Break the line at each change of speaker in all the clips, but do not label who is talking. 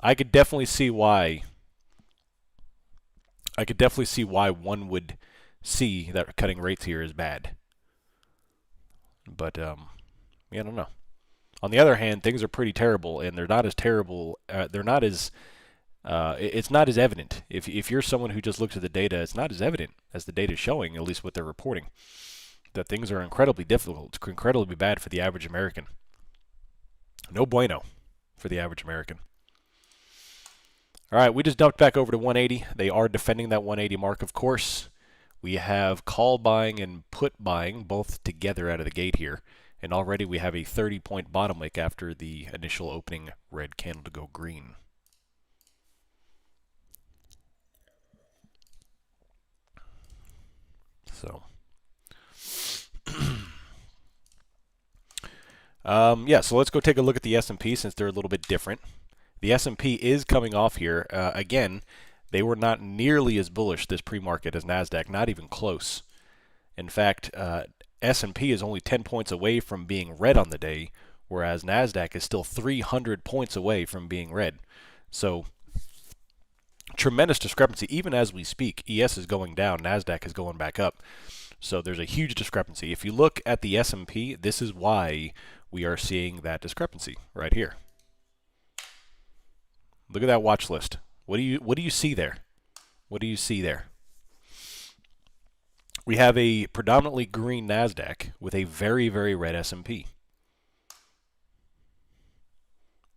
I could definitely see why. I could definitely see why one would see that cutting rates here is bad. But yeah, I don't know. On the other hand, things are pretty terrible, and they're not as terrible. They're not as it's not as evident. If you're someone who just looks at the data, it's not as evident as the data is showing, at least what they're reporting, that things are incredibly difficult. It's incredibly bad for the average American. No bueno for the average American. All right, we just dumped back over to 180. They are defending that 180 mark, of course. We have call buying and put buying both together out of the gate here. And already we have a 30-point bottom wick after the initial opening red candle to go green. So, yeah, so let's go take a look at the S&P since they're a little bit different. The S&P is coming off here. Again, they were not nearly as bullish this pre-market as NASDAQ, not even close. In fact, S&P is only 10 points away from being red on the day, whereas NASDAQ is still 300 points away from being red. So, tremendous discrepancy. Even as we speak, ES is going down, NASDAQ is going back up. So there's a huge discrepancy. If you look at the S&P, this is why we are seeing that discrepancy right here. Look at that watch list. What do you see there? What do you see there? We have a predominantly green NASDAQ with a very, very red S&P.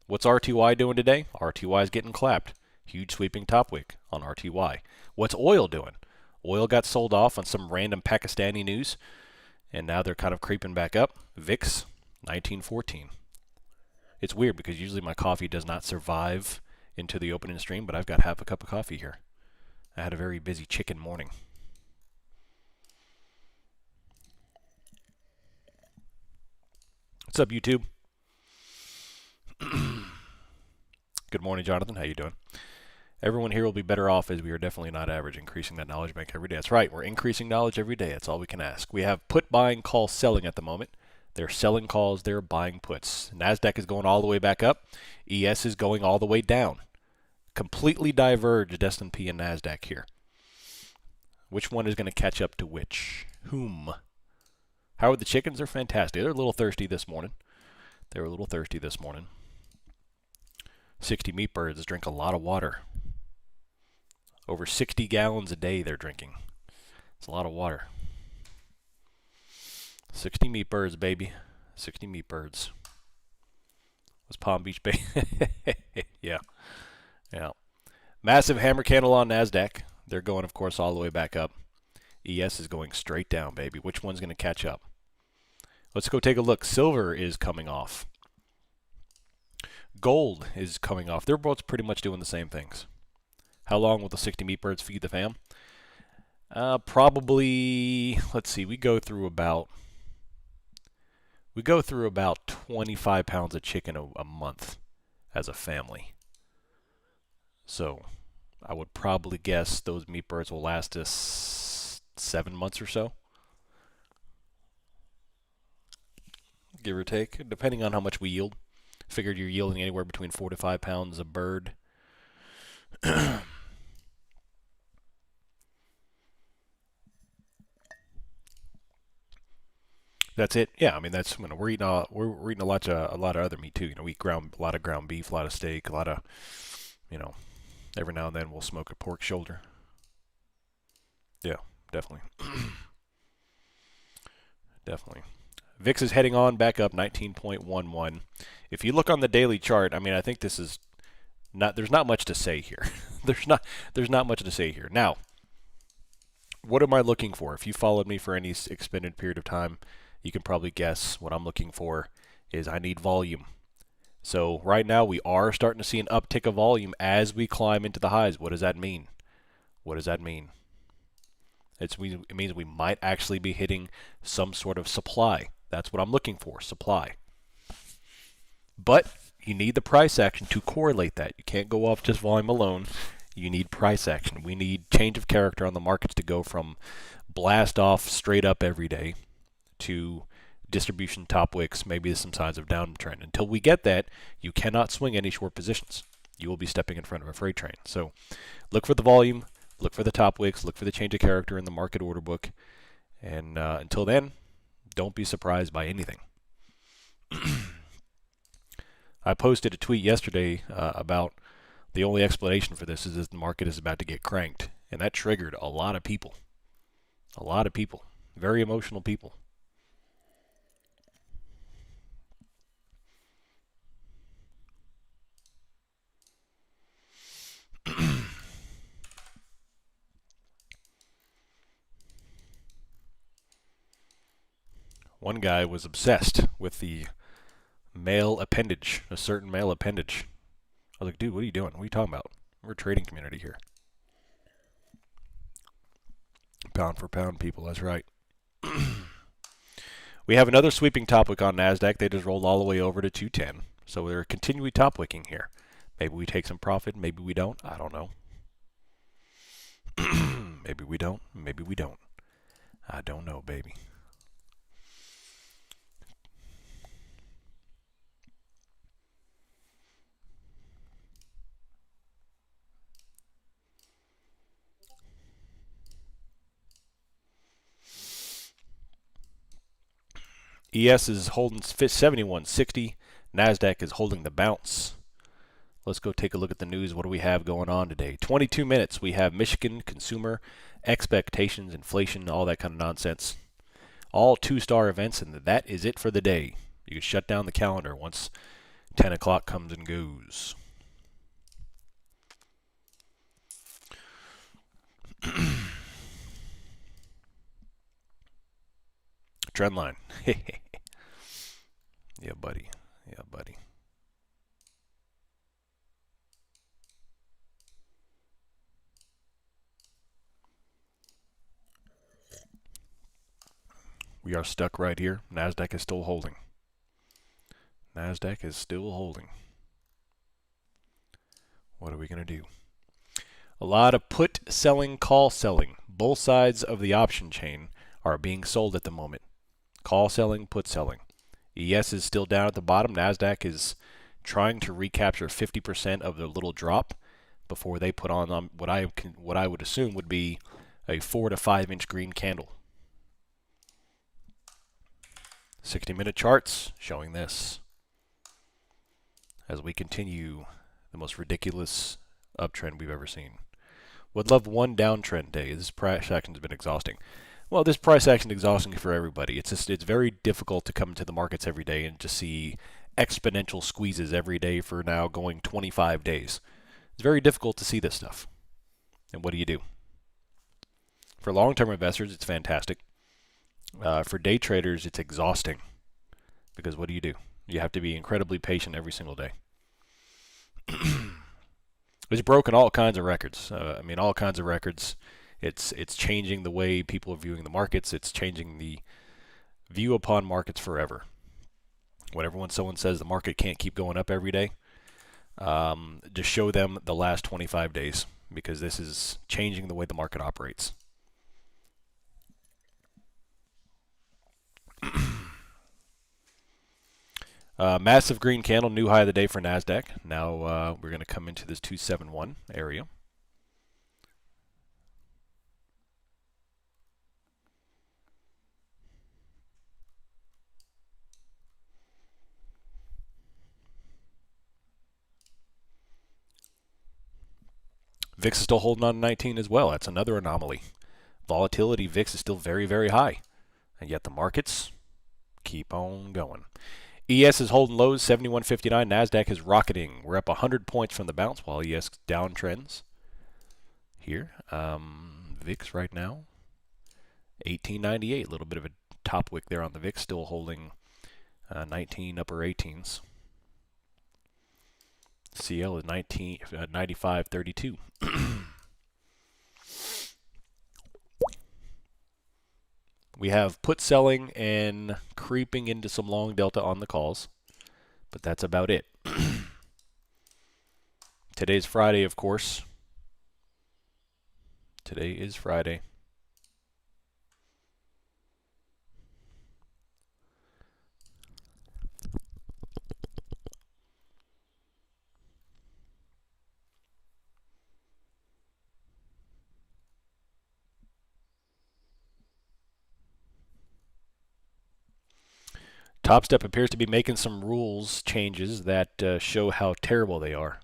What's RTY doing today? RTY is getting clapped. Huge sweeping top wick on RTY. What's oil doing? Oil got sold off on some random Pakistani news, and now they're kind of creeping back up. VIX, 1914. It's weird because usually my coffee does not survive into the opening stream, but I've got half a cup of coffee here. I had a very busy chicken morning. What's up, YouTube? Good morning, Jonathan. How you doing? Everyone here will be better off as we are definitely not average, increasing that knowledge bank every day. That's right. We're increasing knowledge every day. That's all we can ask. We have put buying, call selling at the moment. They're selling calls. They're buying puts. NASDAQ is going all the way back up. ES is going all the way down. Completely diverged S&P and NASDAQ here. Which one is going to catch up to which? Whom? How are the chickens? They're fantastic. They're a little thirsty this morning. 60 meat birds drink a lot of water. Over 60 gallons a day they're drinking. It's a lot of water. 60 meat birds, baby. 60 meat birds. Was Palm Beach Bay? Yeah. Yeah. Massive hammer candle on NASDAQ. They're going, of course, all the way back up. ES is going straight down, baby. Which one's going to catch up? Let's go take a look. Silver is coming off. Gold is coming off. They're both pretty much doing the same things. How long will the 60 meat birds feed the fam? Probably, let's see, we go through about 25 pounds of chicken a month as a family. So I would probably guess those meat birds will last us 7 months or so. Give or take, depending on how much we yield. Figured you're yielding anywhere between 4 to 5 pounds a bird. That's it. Yeah, I mean that's we're eating a lot of other meat too. We eat a lot of ground beef, a lot of steak, a lot of every now and then we'll smoke a pork shoulder. Yeah, definitely. Definitely. VIX is heading on back up 19.11. If you look on the daily chart, I mean I think this is there's not much to say here. there's not much to say here. Now, what am I looking for? If you followed me for any extended period of time, you can probably guess what I'm looking for is I need volume. So right now we are starting to see an uptick of volume as we climb into the highs. What does that mean? What does that mean? It means we might actually be hitting some sort of supply. That's what I'm looking for, supply. But you need the price action to correlate that. You can't go off just volume alone. You need price action. We need change of character on the markets to go from blast off straight up every day to distribution top wicks, maybe some signs of downtrend. Until we get that, you cannot swing any short positions. you will be stepping in front of a freight train. So look for the volume, look for the top wicks, look for the change of character in the market order book, and until then, don't be surprised by anything. I posted a tweet yesterday about the only explanation for this is that the market is about to get cranked, and that triggered a lot of people. A lot of people. Very emotional people. One guy was obsessed with the male appendage, a certain male appendage. I was like, dude, what are you doing? What are you talking about? We're a trading community here. Pound for pound, people, that's right. We have another sweeping top wick on NASDAQ. They just rolled all the way over to 210. So we're continuing top wicking here. Maybe we take some profit, maybe we don't. I don't know. Maybe we don't, maybe we don't. I don't know, baby. ES is holding 71.60. NASDAQ is holding the bounce. Let's go take a look at the news. What do we have going on today? 22 minutes. We have Michigan consumer expectations, inflation, all that kind of nonsense. All two-star events, and that is it for the day. You can shut down the calendar once 10 o'clock comes and goes. Trendline. Yeah, buddy. Yeah, buddy. We are stuck right here. NASDAQ is still holding. NASDAQ is still holding. What are we going to do? A lot of put selling, call selling. Both sides of the option chain are being sold at the moment. Call selling, put selling. ES is still down at the bottom. NASDAQ is trying to recapture 50% of their little drop before they put on what I would assume would be a 4 to 5 inch green candle. 60-minute charts showing this as we continue the most ridiculous uptrend we've ever seen. Would love one downtrend day. This price action has been exhausting. Well, this price action is exhausting for everybody. It's very difficult to come into the markets every day and just see exponential squeezes every day for now going 25 days. It's very difficult to see this stuff. And what do? For long-term investors, it's fantastic. For day traders, it's exhausting. Because what do? You have to be incredibly patient every single day. It's broken all kinds of records. All kinds of records. It's changing the way people are viewing the markets. It's changing the view upon markets forever. Whenever someone says the market can't keep going up every day, just show them the last 25 days, because this is changing the way the market operates. Massive green candle, new high of the day for NASDAQ. Now we're going to come into this 271 area. VIX is still holding on to 19 as well. That's another anomaly. Volatility, VIX is still very, very high. And yet the markets keep on going. ES is holding lows, 71.59. NASDAQ is rocketing. We're up 100 points from the bounce while ES downtrends here. VIX right now, 1898. A little bit of a top wick there on the VIX, still holding 19 upper 18s. CL is 95.32. We have put selling and creeping into some long delta on the calls, but that's about it. Today's Friday, of course. Today is Friday. Top Step appears to be making some rules changes that show how terrible they are.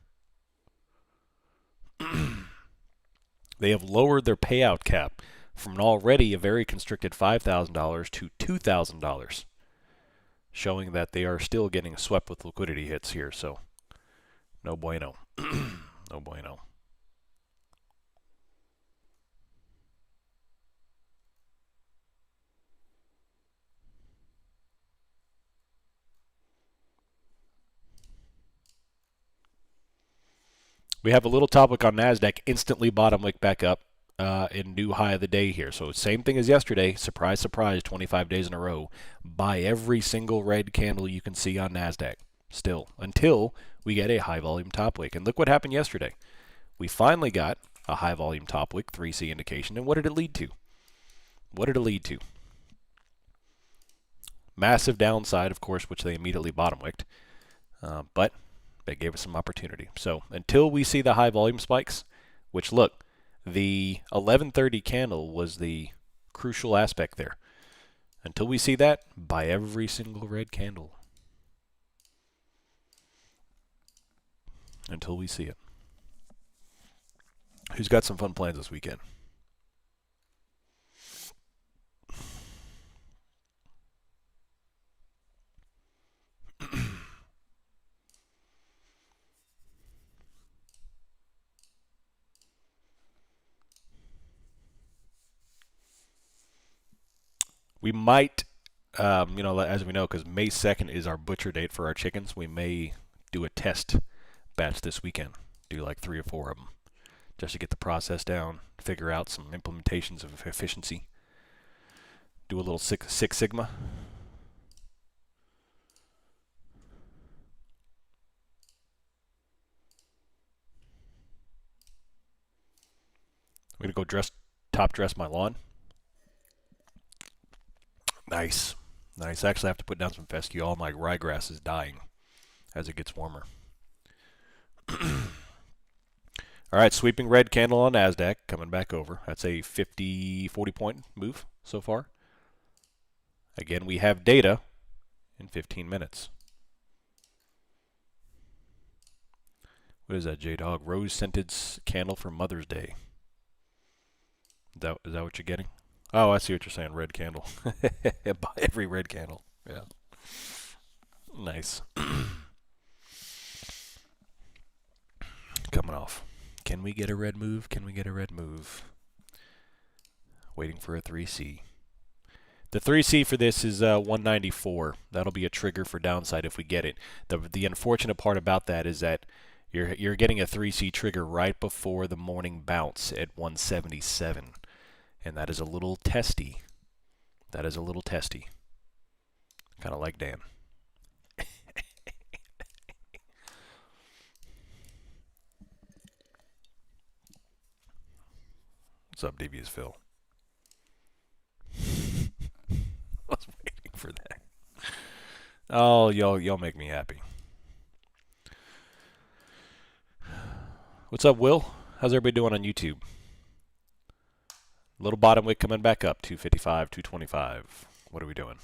They have lowered their payout cap from an already a very constricted $5,000 to $2,000, showing that they are still getting swept with liquidity hits here. So, no bueno. No bueno. We have a little topic on NASDAQ, instantly bottom wick back up in new high of the day here. So same thing as yesterday. Surprise, surprise, 25 days in a row. Buy every single red candle you can see on NASDAQ still until we get a high volume top wick. And look what happened yesterday. We finally got a high volume top wick, 3C indication. And what did it lead to? What did it lead to? Massive downside, of course, which they immediately bottom wicked. But they gave us some opportunity. So until we see the high volume spikes, which look, the 1130 candle was the crucial aspect there. Until we see that, buy every single red candle. Until we see it. Who's got some fun plans this weekend? We might, as we know, because May 2nd is our butcher date for our chickens, we may do a test batch this weekend. Do like 3 or 4 of them, just to get the process down, figure out some implementations of efficiency. Do a little Six Sigma. I'm going to go top dress my lawn. Nice. Nice. Actually, I have to put down some fescue. All my ryegrass is dying as it gets warmer. All right, sweeping red candle on NASDAQ, coming back over. That's a 40 point move so far. Again, we have data in 15 minutes. What is that, J-Dog? Rose-scented candle for Mother's Day. Is that what you're getting? Oh, I see what you're saying. Red candle. Buy every red candle. Yeah. Nice. Coming off. Can we get a red move? Can we get a red move? Waiting for a 3C. The 3C for this is 194. That'll be a trigger for downside if we get it. The unfortunate part about that is that you're getting a 3C trigger right before the morning bounce at 177. And that is a little testy. That is a little testy. Kind of like Dan. What's up, Devious Phil? I was waiting for that. Oh, y'all make me happy. What's up, Will? How's everybody doing on YouTube? Little bottom wick coming back up, 255, 225. What are we doing?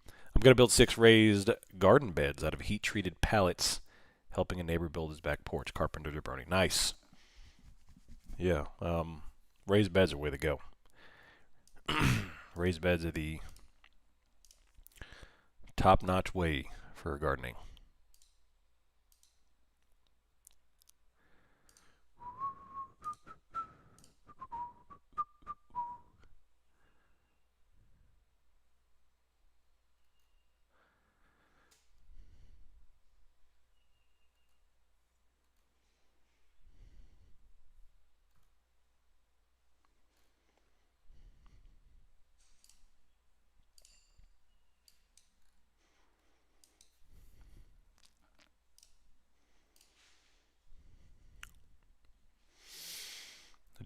I'm going to build 6 raised garden beds out of heat-treated pallets, helping a neighbor build his back porch. Carpenters are burning. Nice. Yeah, raised beds are the way to go. Raised beds are the top-notch way for gardening.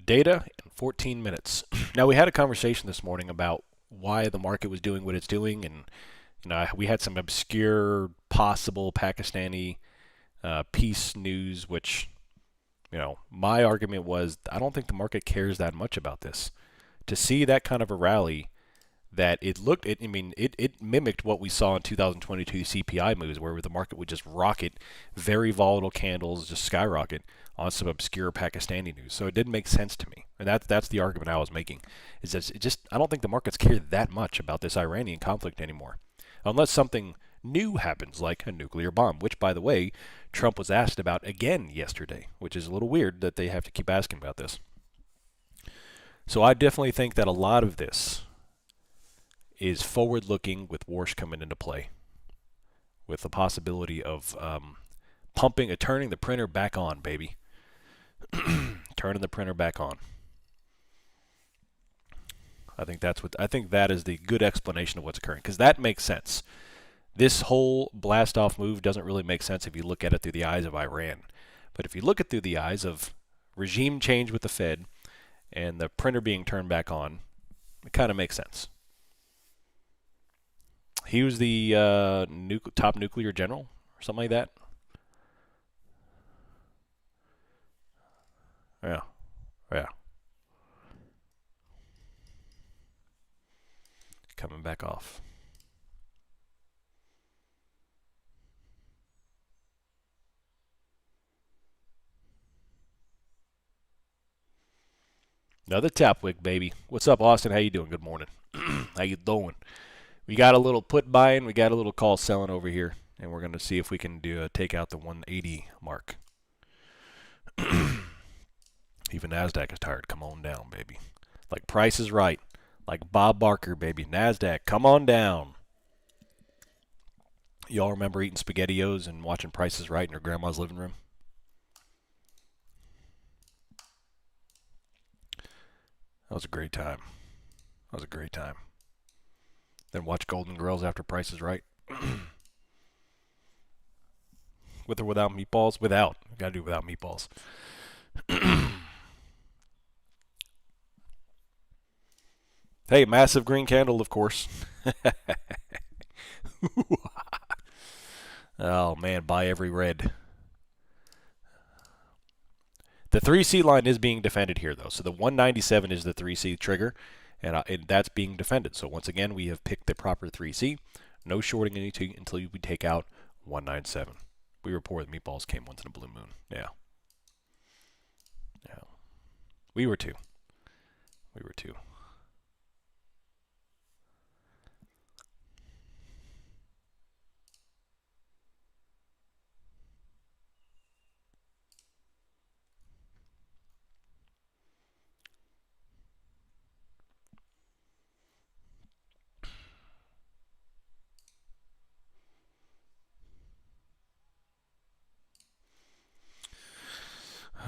Data in 14 minutes. Now, we had a conversation this morning about why the market was doing what it's doing, and we had some obscure possible Pakistani peace news, which, my argument was I don't think the market cares that much about this. To see that kind of a rally that it mimicked what we saw in 2022 CPI moves, where the market would just rocket, very volatile candles, just skyrocket on some obscure Pakistani news. So it didn't make sense to me, and that's the argument I was making. Is that I don't think the markets care that much about this Iranian conflict anymore, unless something new happens, like a nuclear bomb, which, by the way, Trump was asked about again yesterday, which is a little weird that they have to keep asking about this. So I definitely think that a lot of this is forward-looking with Warsh coming into play, with the possibility of turning the printer back on, baby. Turning the printer back on. I think that is the good explanation of what's occurring, because that makes sense. This whole blast-off move doesn't really make sense if you look at it through the eyes of Iran. But if you look at it through the eyes of regime change with the Fed and the printer being turned back on, it kind of makes sense. He was the top nuclear general or something like that. Yeah. Yeah. Coming back off. Another tap wick, baby. What's up, Austin? How you doing? Good morning. How you doing? We got a little put buying, we got a little call selling over here, and we're going to see if we can take out the 180 mark. Even NASDAQ is tired. Come on down, baby. Like Price is Right. Like Bob Barker, baby. NASDAQ, come on down. Y'all remember eating SpaghettiOs and watching Price is Right in your grandma's living room? That was a great time. That was a great time. Then watch Golden Girls after Price is Right. With or without meatballs? Without. Gotta do without meatballs. Hey, massive green candle, of course. Oh, man, buy every red. The 3C line is being defended here, though. So the 197 is the 3C trigger, and that's being defended. So once again, we have picked the proper 3C. No shorting anything until we take out 197. We were poor. The meatballs came once in a blue moon. Yeah. Yeah. We were too. We were too.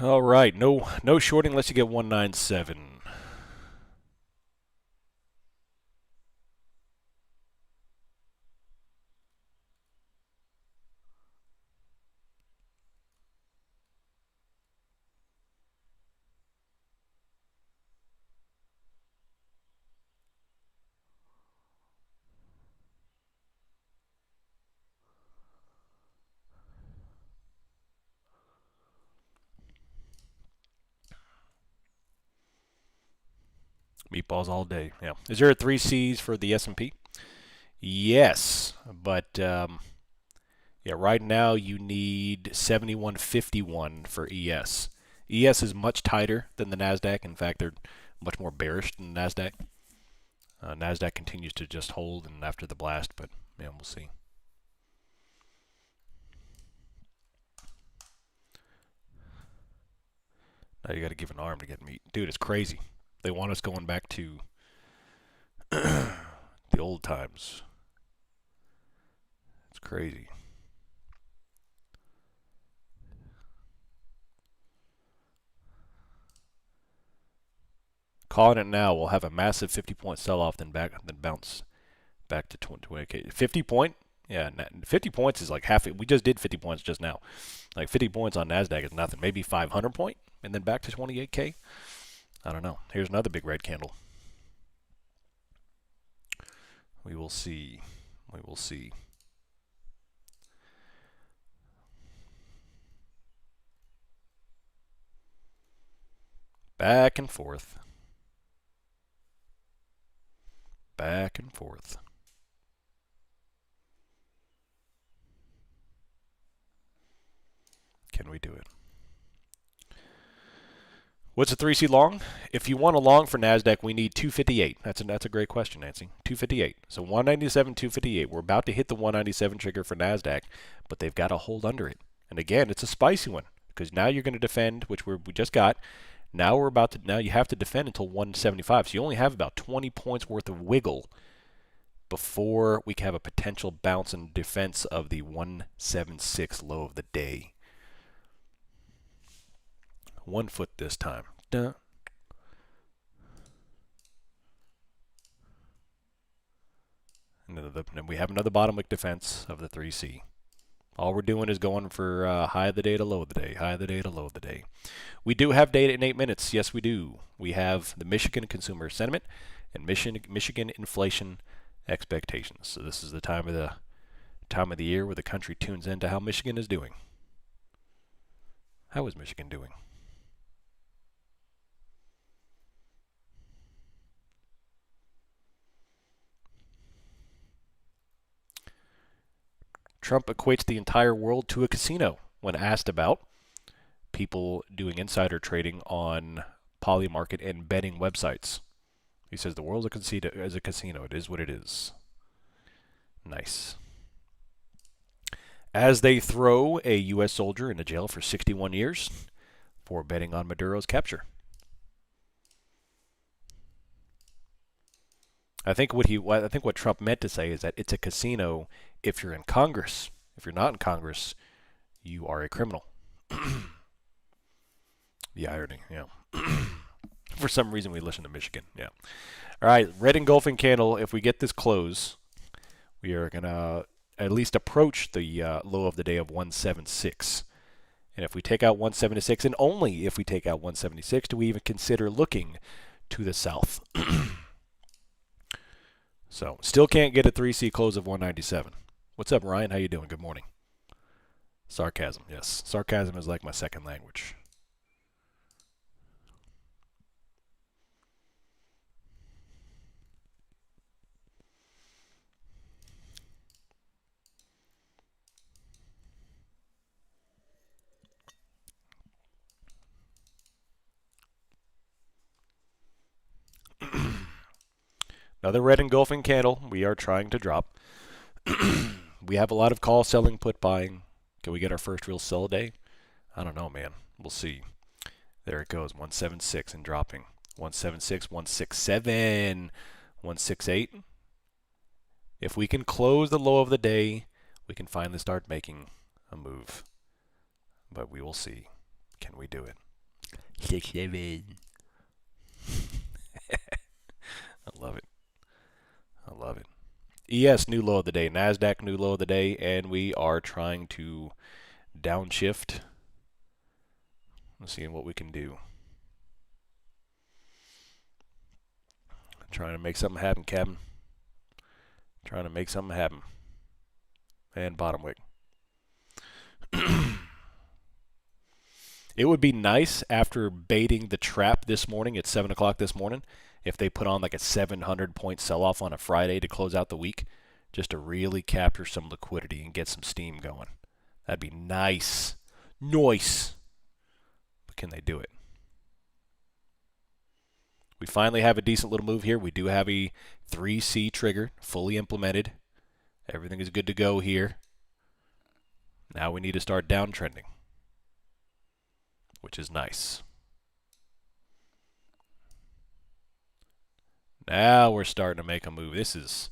All right. No shorting unless you get 197. Meatballs all day. Yeah. Is there a 3Cs for the S&P? Yes, but yeah, right now you need 7151 for ES. ES is much tighter than the Nasdaq. In fact, they're much more bearish than the Nasdaq. Nasdaq continues to just hold, and after the blast, but yeah, we'll see. Now you got to give an arm to get meat, dude. It's crazy. They want us going back to the old times. It's crazy. Calling it now. We'll have a massive 50-point sell-off, then bounce back to 20K. 50 point? Yeah, 50 points is like half. We just did 50 points just now. Like 50 points on Nasdaq is nothing. Maybe 500 point, and then back to 28K. I don't know. Here's another big red candle. We will see. We will see. Back and forth. Back and forth. Can we do it? What's a 3C long? If you want a long for NASDAQ, we need 258. That's a great question, Nancy. 258. So 197, 258. We're about to hit the 197 trigger for NASDAQ, but they've got to hold under it. And again, it's a spicy one because now you're going to defend, which we just got. Now you have to defend until 175. So you only have about 20 points worth of wiggle before we can have a potential bounce in defense of the 176 low of the day. 1 foot this time. Duh. And then we have another bottom wick defense of the 3C. All we're doing is going for high of the day to low of the day, high of the day to low of the day. We do have data in 8 minutes. Yes, we do. We have the Michigan consumer sentiment and Michigan inflation expectations. So this is the time of the year where the country tunes into how Michigan is doing. How is Michigan doing? Trump equates the entire world to a casino when asked about people doing insider trading on Polymarket and betting websites. He says the world is a casino. It is what it is. Nice. As they throw a U.S. soldier into jail for 61 years for betting on Maduro's capture. I think what Trump meant to say is that it's a casino if you're in Congress. If you're not in Congress, you are a criminal. The irony, yeah. For some reason, we listen to Michigan, yeah. All right, red engulfing candle. If we get this close, we are going to at least approach the low of the day of 176. And if we take out 176, and only if we take out 176, do we even consider looking to the south. So, still can't get a 3C close of 197. What's up, Ryan? How you doing? Good morning. Sarcasm, yes. Sarcasm is like my second language. Another red engulfing candle. We are trying to drop. We have a lot of call selling, put buying. Can we get our first real sell day? I don't know, man. We'll see. There it goes. 176 and dropping. 176, 167, 168. If we can close the low of the day, we can finally start making a move. But we will see. Can we do it? 6-7. I love it. I love it. ES new low of the day, NASDAQ new low of the day, and we are trying to downshift. Let's see what we can do. Trying to make something happen, Captain. Trying to make something happen. And bottom wick. It would be nice after baiting the trap this morning at 7 o'clock this morning if they put on like a 700-point sell-off on a Friday to close out the week, just to really capture some liquidity and get some steam going. That'd be nice. Nice. But can they do it? We finally have a decent little move here. We do have a 3C trigger fully implemented. Everything is good to go here. Now we need to start downtrending, which is nice. Now we're starting to make a move. This is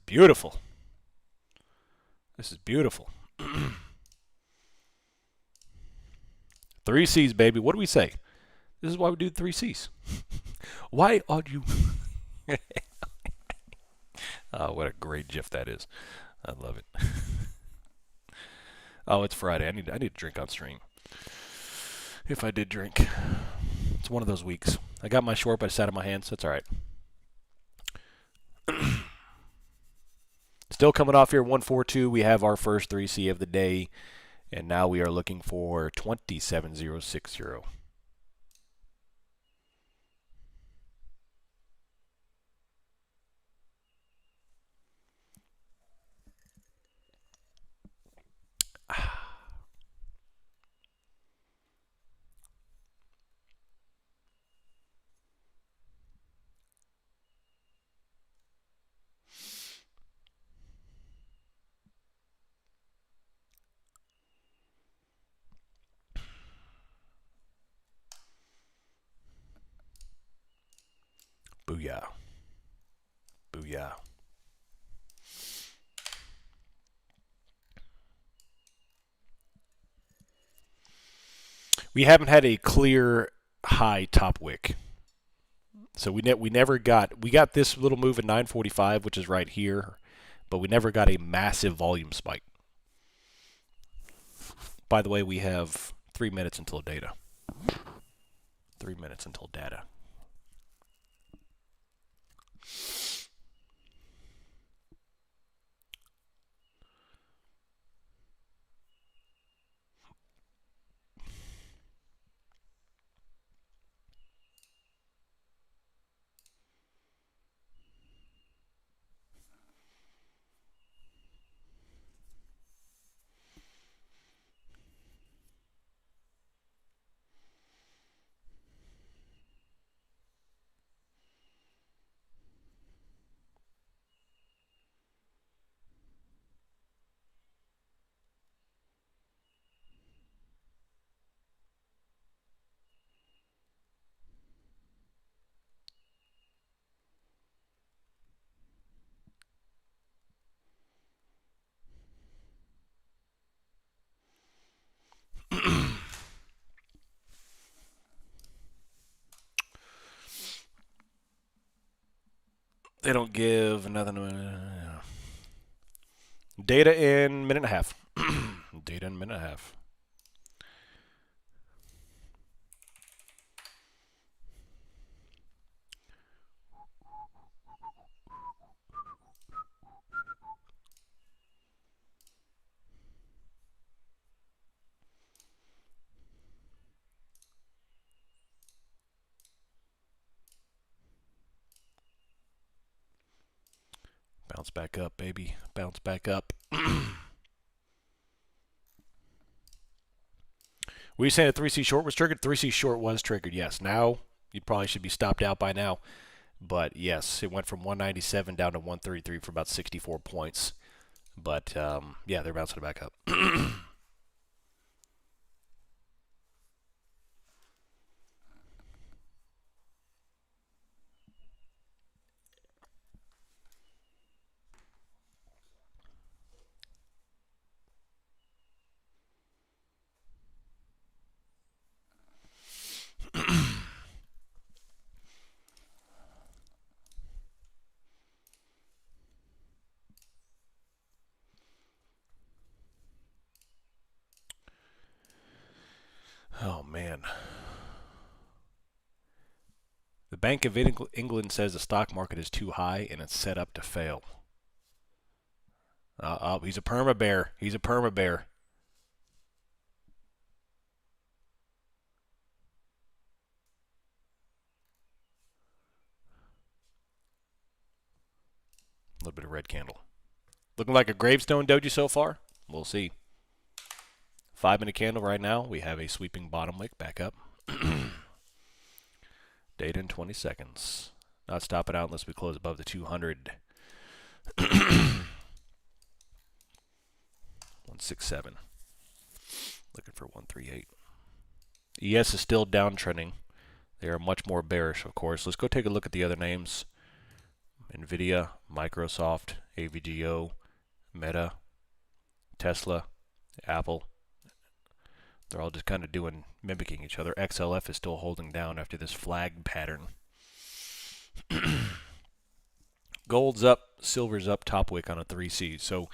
beautiful. This is beautiful. 3Cs, baby. What do we say? This is why we do 3Cs. Why are you... Oh, what a great GIF that is. I love it. Oh, it's Friday. I need to drink on stream. If I did drink. It's one of those weeks. I got my short, but I sat in my hands. That's all right. Still coming off here, 142. We have our first 3C of the day, and now we are looking for 27060. Booyah. Booyah. We haven't had a clear high top wick. So we never got, we got this little move at 945, which is right here, but we never got a massive volume spike. By the way, we have 3 minutes until data. 3 minutes until data. They don't give another data in minute and a half. Data in minute and a half. Bounce back up, baby. Bounce back up. Were you saying a 3C short was triggered? 3C short was triggered, yes. Now, you probably should be stopped out by now. But yes, it went from 197 down to 133 for about 64 points. But yeah, they're bouncing it back up. Oh, man. The Bank of England says the stock market is too high and it's set up to fail. Oh, he's a perma bear. He's a perma bear. A little bit of red candle. Looking like a gravestone doji so far? We'll see. 5-minute candle right now. We have a sweeping bottom wick back up. Data in 20 seconds. Not stopping out unless we close above the 200. 167. Looking for 138. ES is still downtrending. They are much more bearish, of course. Let's go take a look at the other names. Nvidia, Microsoft, AVGO, Meta, Tesla, Apple. They're all just kind of mimicking each other. XLF is still holding down after this flag pattern. Gold's up, silver's up, top wick on a 3C. So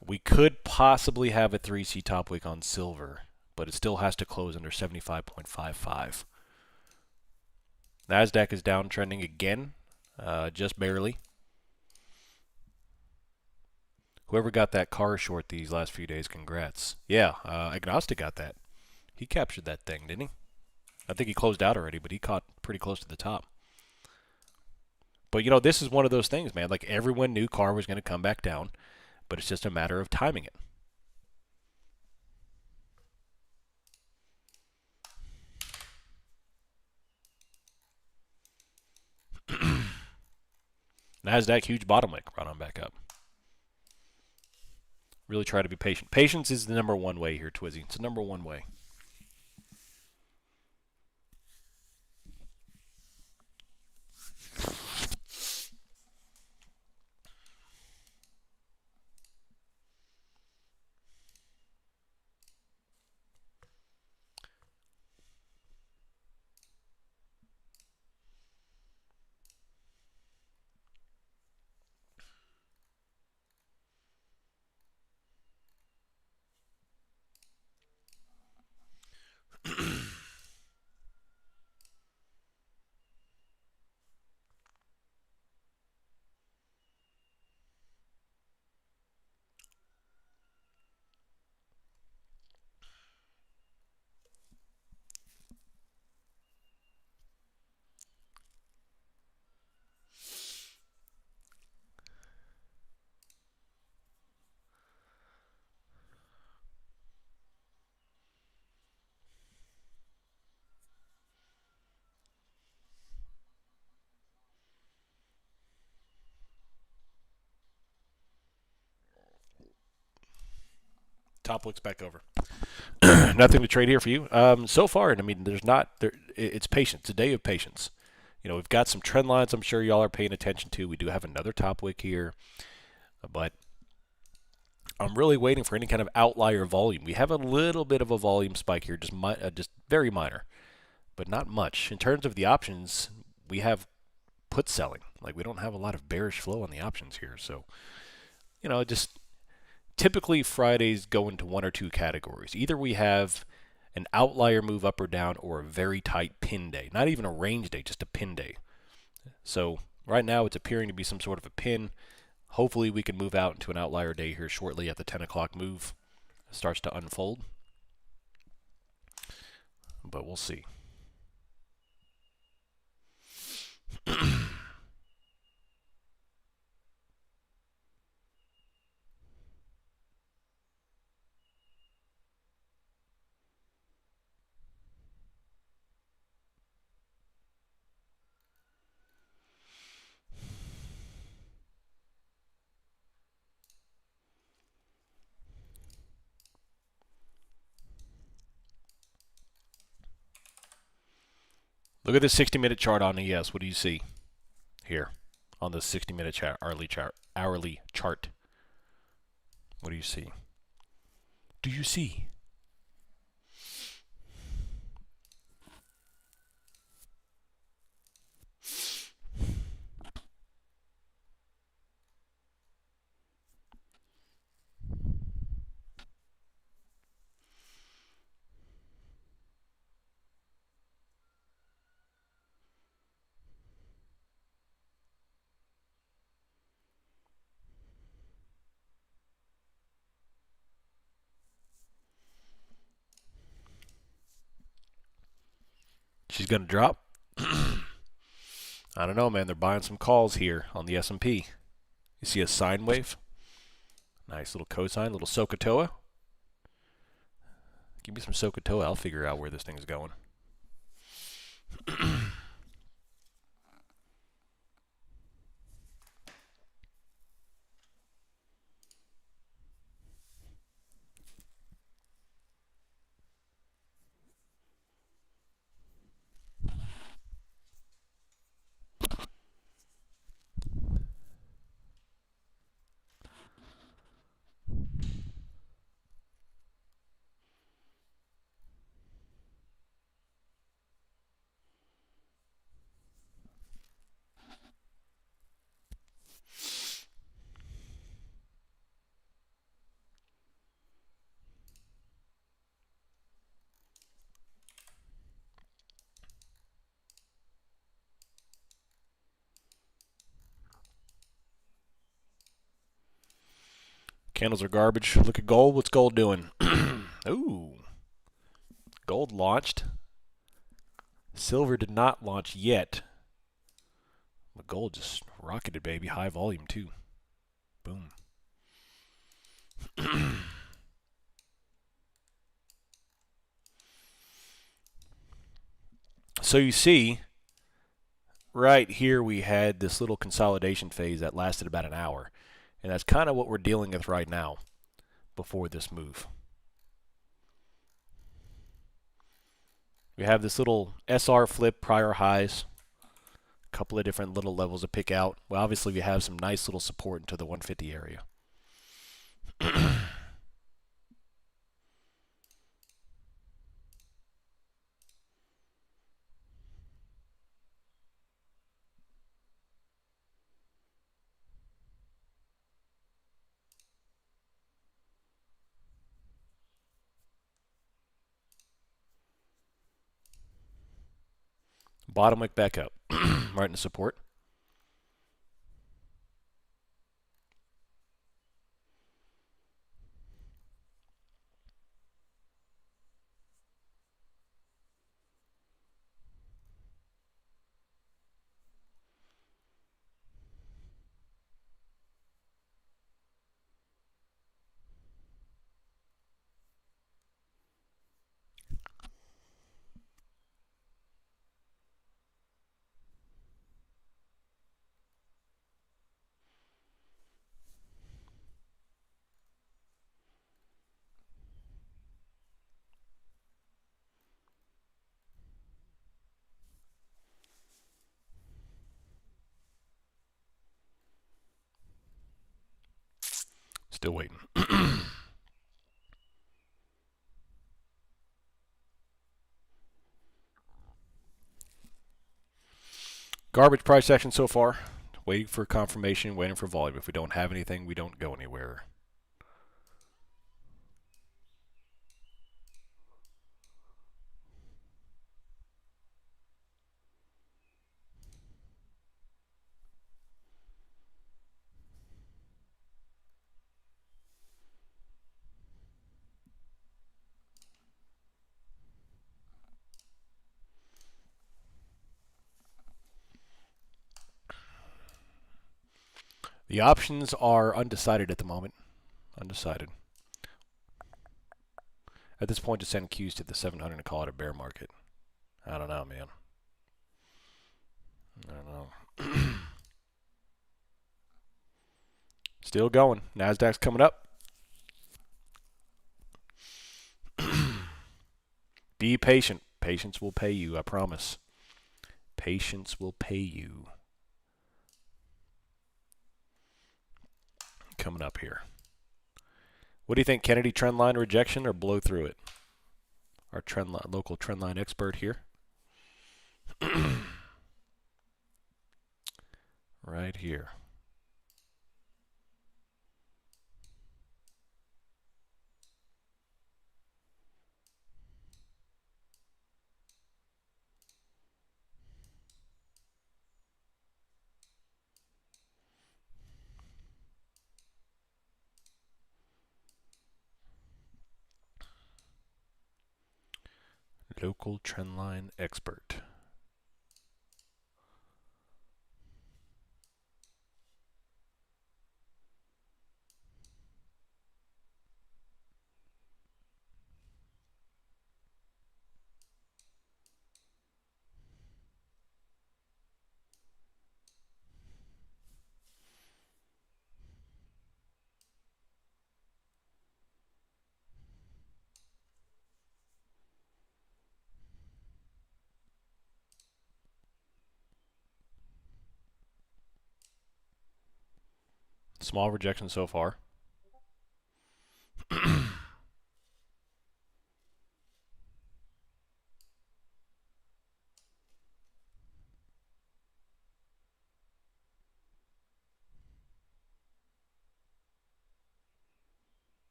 we could possibly have a 3C top wick on silver, but it still has to close under 75.55. NASDAQ is downtrending again, just barely. Whoever got that car short these last few days, congrats. Yeah, Agnostic got that. He captured that thing, didn't he? I think he closed out already, but he caught pretty close to the top. But, you know, this is one of those things, man. Like, everyone knew car was going to come back down, but it's just a matter of timing it. NASDAQ, huge bottom wick, right on back up. Really try to be patient. Patience is the number one way here, Twizzy. It's the number one way. Top looks back over. Nothing to trade here for you. So far, I mean, there's not there. It's patience. It's a day of patience. You know, we've got some trend lines. I'm sure y'all are paying attention to. We do have another top wick here, but I'm really waiting for any kind of outlier volume. We have a little bit of a volume spike here, just very minor, but not much. In terms of the options, we have put selling. Like, we don't have a lot of bearish flow on the options here. So, you know, just typically Fridays go into one or two categories. Either we have an outlier move up or down, or a very tight pin day. Not even a range day, just a pin day. So right now it's appearing to be some sort of a pin. Hopefully we can move out into an outlier day here shortly at the 10 o'clock move starts to unfold. But we'll see. Look at this 60-minute chart on ES. What do you see here on the 60-minute hourly chart? What do you see? Do you see? She's going to drop. I don't know, man. They're buying some calls here on the S&P. You see a sine wave? Nice little cosine, little SOHCAHTOA. Give me some SOHCAHTOA. I'll figure out where this thing's going. Candles are garbage. Look at gold. What's gold doing? Ooh. Gold launched. Silver did not launch yet. But gold just rocketed, baby. High volume, too. Boom. So you see, right here we had this little consolidation phase that lasted about an hour. And that's kind of what we're dealing with right now before this move. We have this little SR flip, prior highs. A couple of different little levels to pick out. Well, obviously we have some nice little support into the 150 area. Bottom wick back up, right into support. Still waiting. Garbage price action so far. Waiting for confirmation, waiting for volume. If we don't have anything, we don't go anywhere. The options are undecided at the moment. Undecided. At this point, to send Qs to the 700 and call it a bear market. I don't know, man. I don't know. Still going. NASDAQ's coming up. Be patient. Patience will pay you, I promise. Patience will pay you. Coming up here. What do you think, Kennedy? Trend line rejection or blow through it? Our trend line, local trend line expert here. Right here. Local trendline expert. Small rejection so far.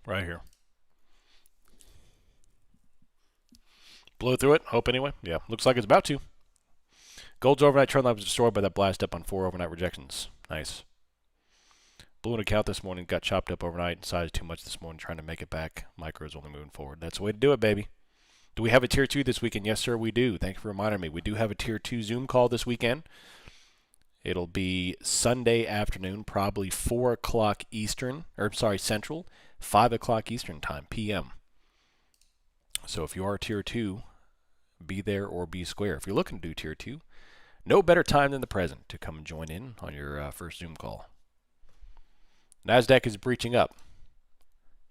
Right here. Blow through it. Hope anyway. Yeah, looks like it's about to. Gold's overnight trend line was destroyed by that blast up on 4 overnight rejections. Nice. Blue an account this morning, got chopped up overnight, decided too much this morning, trying to make it back. Micro's only moving forward. That's the way to do it, baby. Do we have a Tier 2 this weekend? Yes, sir, we do. Thank you for reminding me. We do have a Tier 2 Zoom call this weekend. It'll be Sunday afternoon, probably 4 o'clock Eastern, or sorry, Central, 5 o'clock Eastern time, p.m. So if you are Tier 2, be there or be square. If you're looking to do Tier 2, no better time than the present to come and join in on your first Zoom call. NASDAQ is breaching up.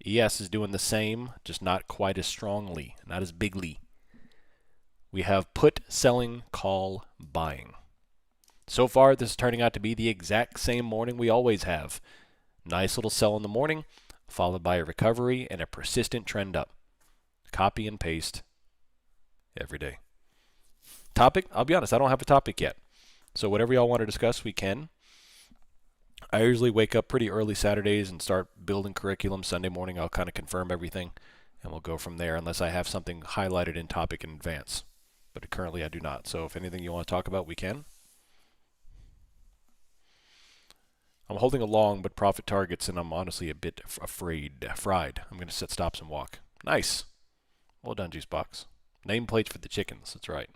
ES is doing the same, just not quite as strongly, not as bigly. We have put selling, call buying. So far, this is turning out to be the exact same morning we always have. Nice little sell in the morning, followed by a recovery and a persistent trend up. Copy and paste every day. Topic? I'll be honest, I don't have a topic yet. So whatever y'all want to discuss, we can. I usually wake up pretty early Saturdays and start building curriculum. Sunday morning, I'll kind of confirm everything, and we'll go from there unless I have something highlighted in topic in advance. But currently, I do not. So if anything you want to talk about, we can. I'm holding a long, but profit targets, and I'm honestly a bit fried. I'm going to set stops and walk. Nice. Well done, Juicebox. Nameplates for the chickens. That's right.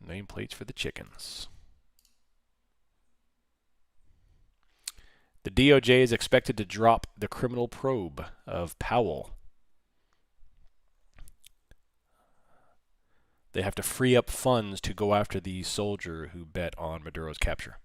Nameplates for the chickens. The DOJ is expected to drop the criminal probe of Powell. They have to free up funds to go after the soldier who bet on Maduro's capture.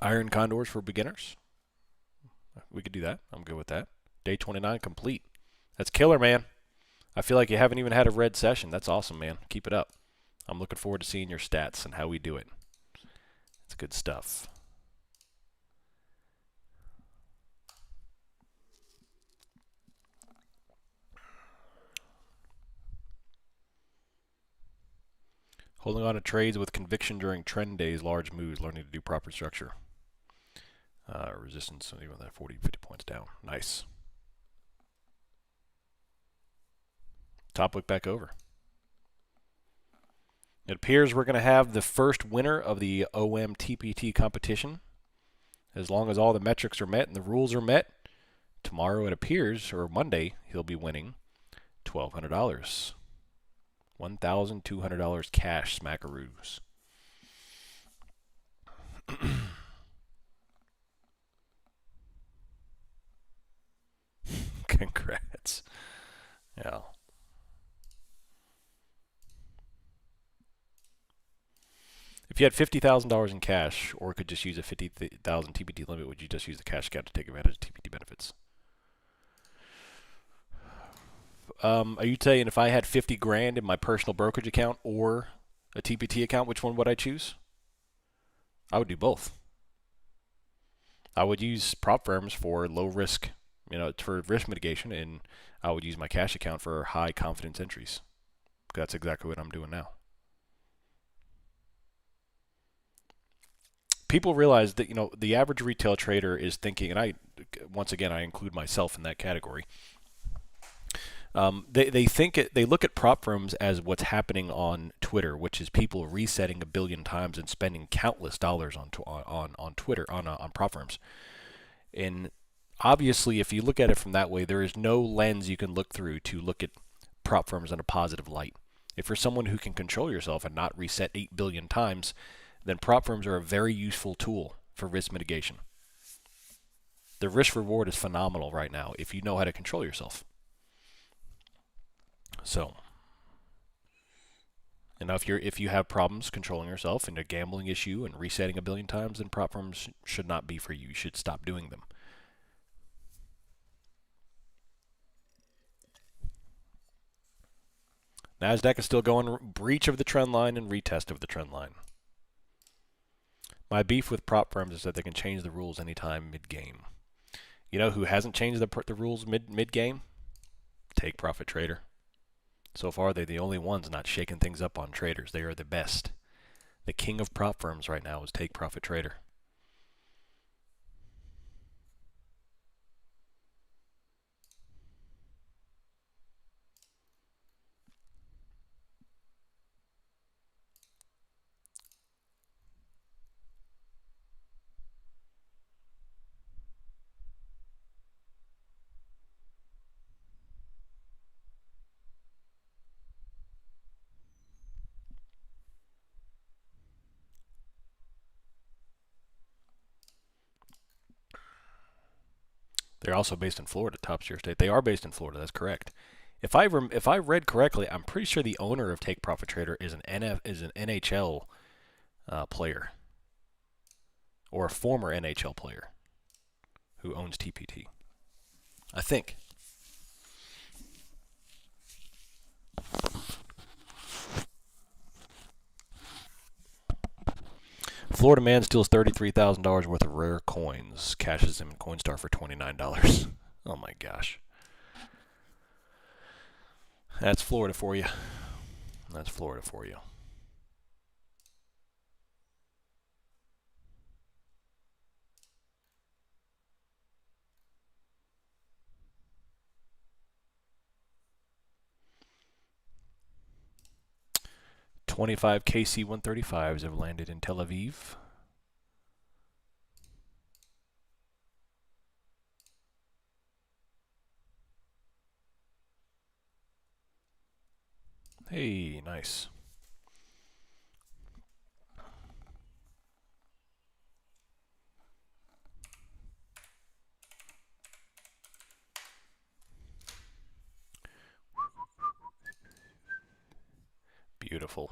Iron condors for beginners. We could do that. I'm good with that. Day 29 complete. That's killer, man. I feel like you haven't even had a red session. That's awesome, man. Keep it up. I'm looking forward to seeing your stats and how we do it. It's good stuff. Holding on to trades with conviction during trend days, large moves, learning to do proper structure. Resistance, even that 40, 50 points down. Nice. Top look back over. It appears we're going to have the first winner of the OMTPT competition. As long as all the metrics are met and the rules are met, tomorrow it appears, or Monday, he'll be winning $1,200. $1,200 cash smackaroos. Congrats. Yeah. If you had $50,000 in cash, or could just use a 50,000 TPT limit, would you just use the cash account to take advantage of TPT benefits? Are you saying if I had 50 grand in my personal brokerage account or a TPT account, which one would I choose? I would do both. I would use prop firms for low risk, for risk mitigation, and I would use my cash account for high confidence entries. That's exactly what I'm doing now. People realize that, the average retail trader is thinking, and once again, I include myself in that category. They look at prop firms as what's happening on Twitter, which is people resetting 1 billion times and spending countless dollars on Twitter on prop firms. And obviously, if you look at it from that way, there is no lens you can look through to look at prop firms in a positive light. If you're someone who can control yourself and not reset 8 billion times, then prop firms are a very useful tool for risk mitigation. The risk reward is phenomenal right now if you know how to control yourself. So, and now if you have problems controlling yourself and a gambling issue and resetting 1 billion times, then prop firms should not be for you. You should stop doing them. NASDAQ is still going breach of the trend line and retest of the trend line. My beef with prop firms is that they can change the rules anytime mid-game. You know who hasn't changed the rules mid-game? TakeProfitTrader. So far, they're the only ones not shaking things up on traders. They are the best. The king of prop firms right now is TakeProfitTrader. They're also based in Florida, top tier state. They are based in Florida. That's correct. If I read correctly, I'm pretty sure the owner of TakeProfitTrader is an NHL player or a former NHL player who owns TPT. I think. Florida man steals $33,000 worth of rare coins, cashes them in Coinstar for $29. Oh my gosh. That's Florida for you. That's Florida for you. $25 KC-135s have landed in Tel Aviv. Hey, nice. Beautiful.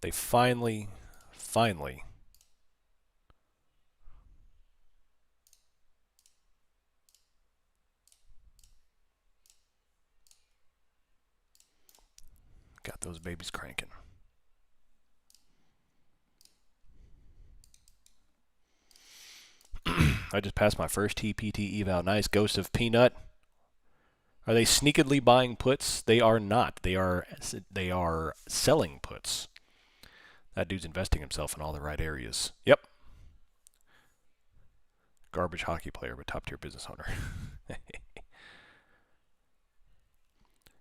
They finally got those babies cranking. I just passed my first TPT eval. Nice. Ghost of Peanut. Are they sneakily buying puts? They are not. They are selling puts. That dude's investing himself in all the right areas. Yep. Garbage hockey player, but top tier business owner.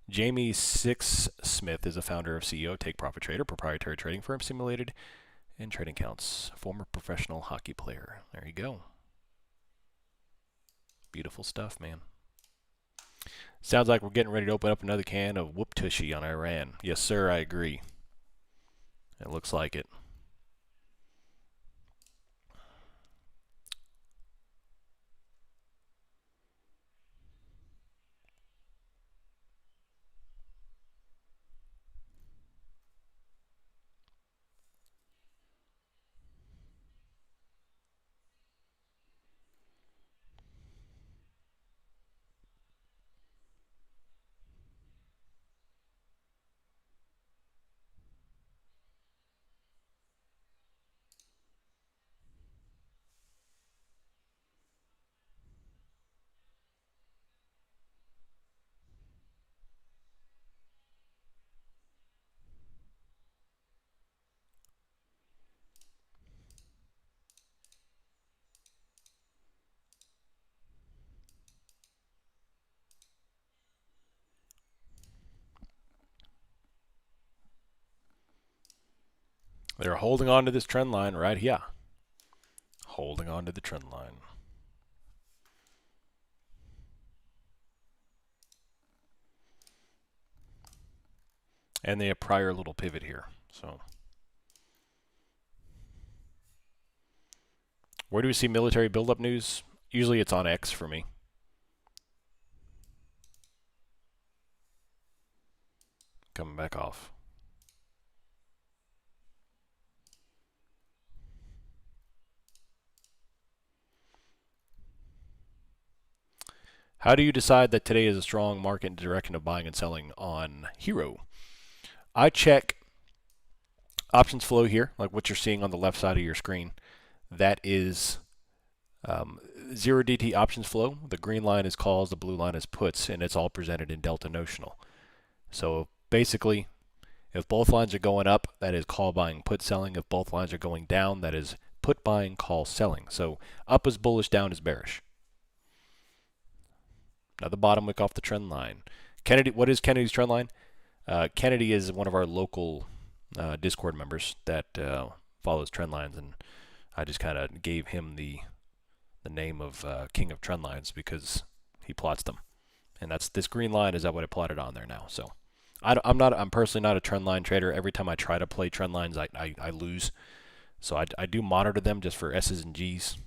Jamie Six Smith is a founder of CEO TakeProfitTrader, proprietary trading firm, simulated and trading accounts. Former professional hockey player. There you go. Beautiful stuff, man. Sounds like we're getting ready to open up another can of whoop tushy on Iran. Yes, sir, I agree. It looks like it. They're holding on to this trend line right here. Holding on to the trend line. And they have prior little pivot here. So where do we see military buildup news? Usually it's on X for me. Coming back off. How do you decide that today is a strong market direction of buying and selling on Hero? I check options flow here, like what you're seeing on the left side of your screen. That is 0DT options flow. The green line is calls, the blue line is puts, and it's all presented in delta notional. So basically, if both lines are going up, that is call buying, put selling. If both lines are going down, that is put buying, call selling. So up is bullish, down is bearish. Another bottom wick off the trend line. Kennedy, what is Kennedy's trend line? Kennedy is one of our local Discord members that follows trend lines, and I just kind of gave him the name of King of Trend Lines because he plots them, and that's this green line is that what I plotted on there now. So I'm personally not a trend line trader. Every time I try to play trend lines, I lose. So I do monitor them just for S's and G's.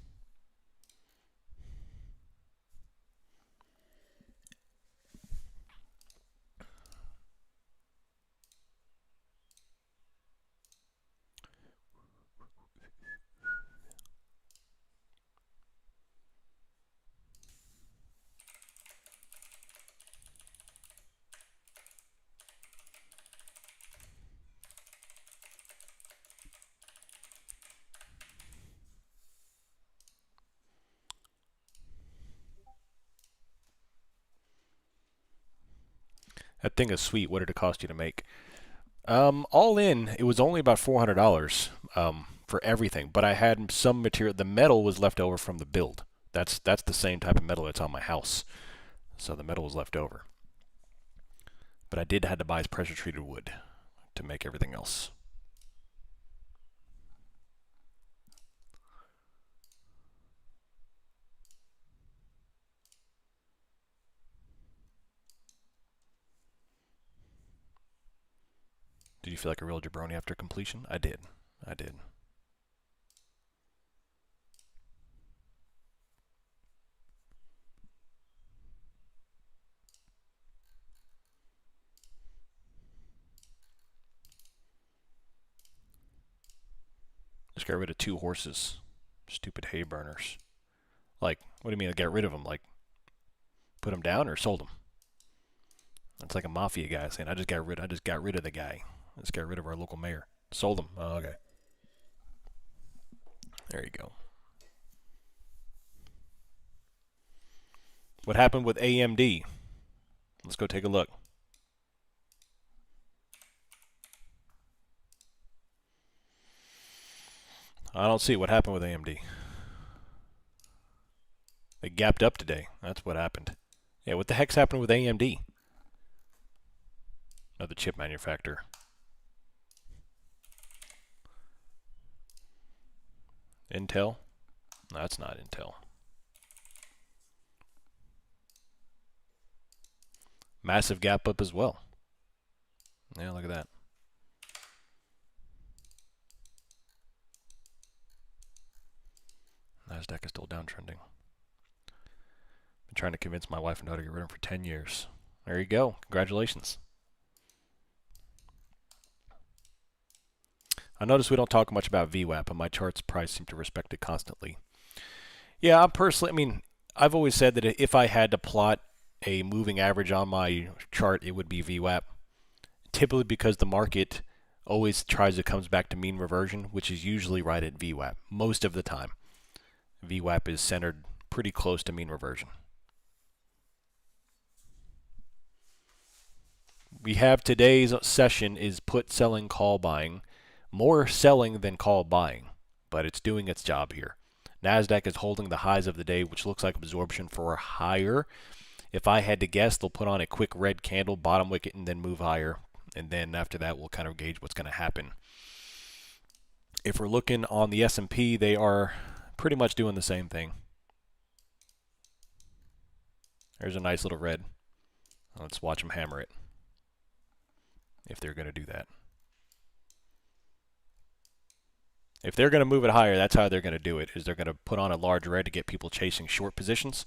That thing is sweet. What did it cost you to make? All in, it was only about $400 for everything. But I had some material. The metal was left over from the build. That's the same type of metal that's on my house. So the metal was left over. But I did have to buy pressure treated wood to make everything else. Did you feel like a real jabroni after completion? I did. I did. Just got rid of 2 horses. Stupid hay burners. Like, what do you mean get rid of them? Like, put them down or sold them? That's like a mafia guy saying, I just got rid of the guy. I just got rid of our local mayor. Sold him. Oh, okay. There you go. What happened with AMD? Let's go take a look. I don't see what happened with AMD. They gapped up today. That's what happened. Yeah, what the heck's happened with AMD? Another chip manufacturer. Intel? No, that's not Intel. Massive gap up as well. Yeah, look at that. NASDAQ is still downtrending. Been trying to convince my wife and daughter to get rid of them for 10 years. There you go. Congratulations. I notice we don't talk much about VWAP, but my charts price seem to respect it constantly. Yeah, I've always said that if I had to plot a moving average on my chart, it would be VWAP. Typically because the market always comes back to mean reversion, which is usually right at VWAP. Most of the time, VWAP is centered pretty close to mean reversion. We have today's session is put selling, call buying. More selling than call buying, but it's doing its job here. NASDAQ is holding the highs of the day, which looks like absorption for higher. If I had to guess, they'll put on a quick red candle, bottom wicket, and then move higher. And then after that, we'll kind of gauge what's going to happen. If we're looking on the S&P, they are pretty much doing the same thing. There's a nice little red. Let's watch them hammer it, if they're going to do that. If they're going to move it higher, that's how they're going to do it, is they're going to put on a large red to get people chasing short positions,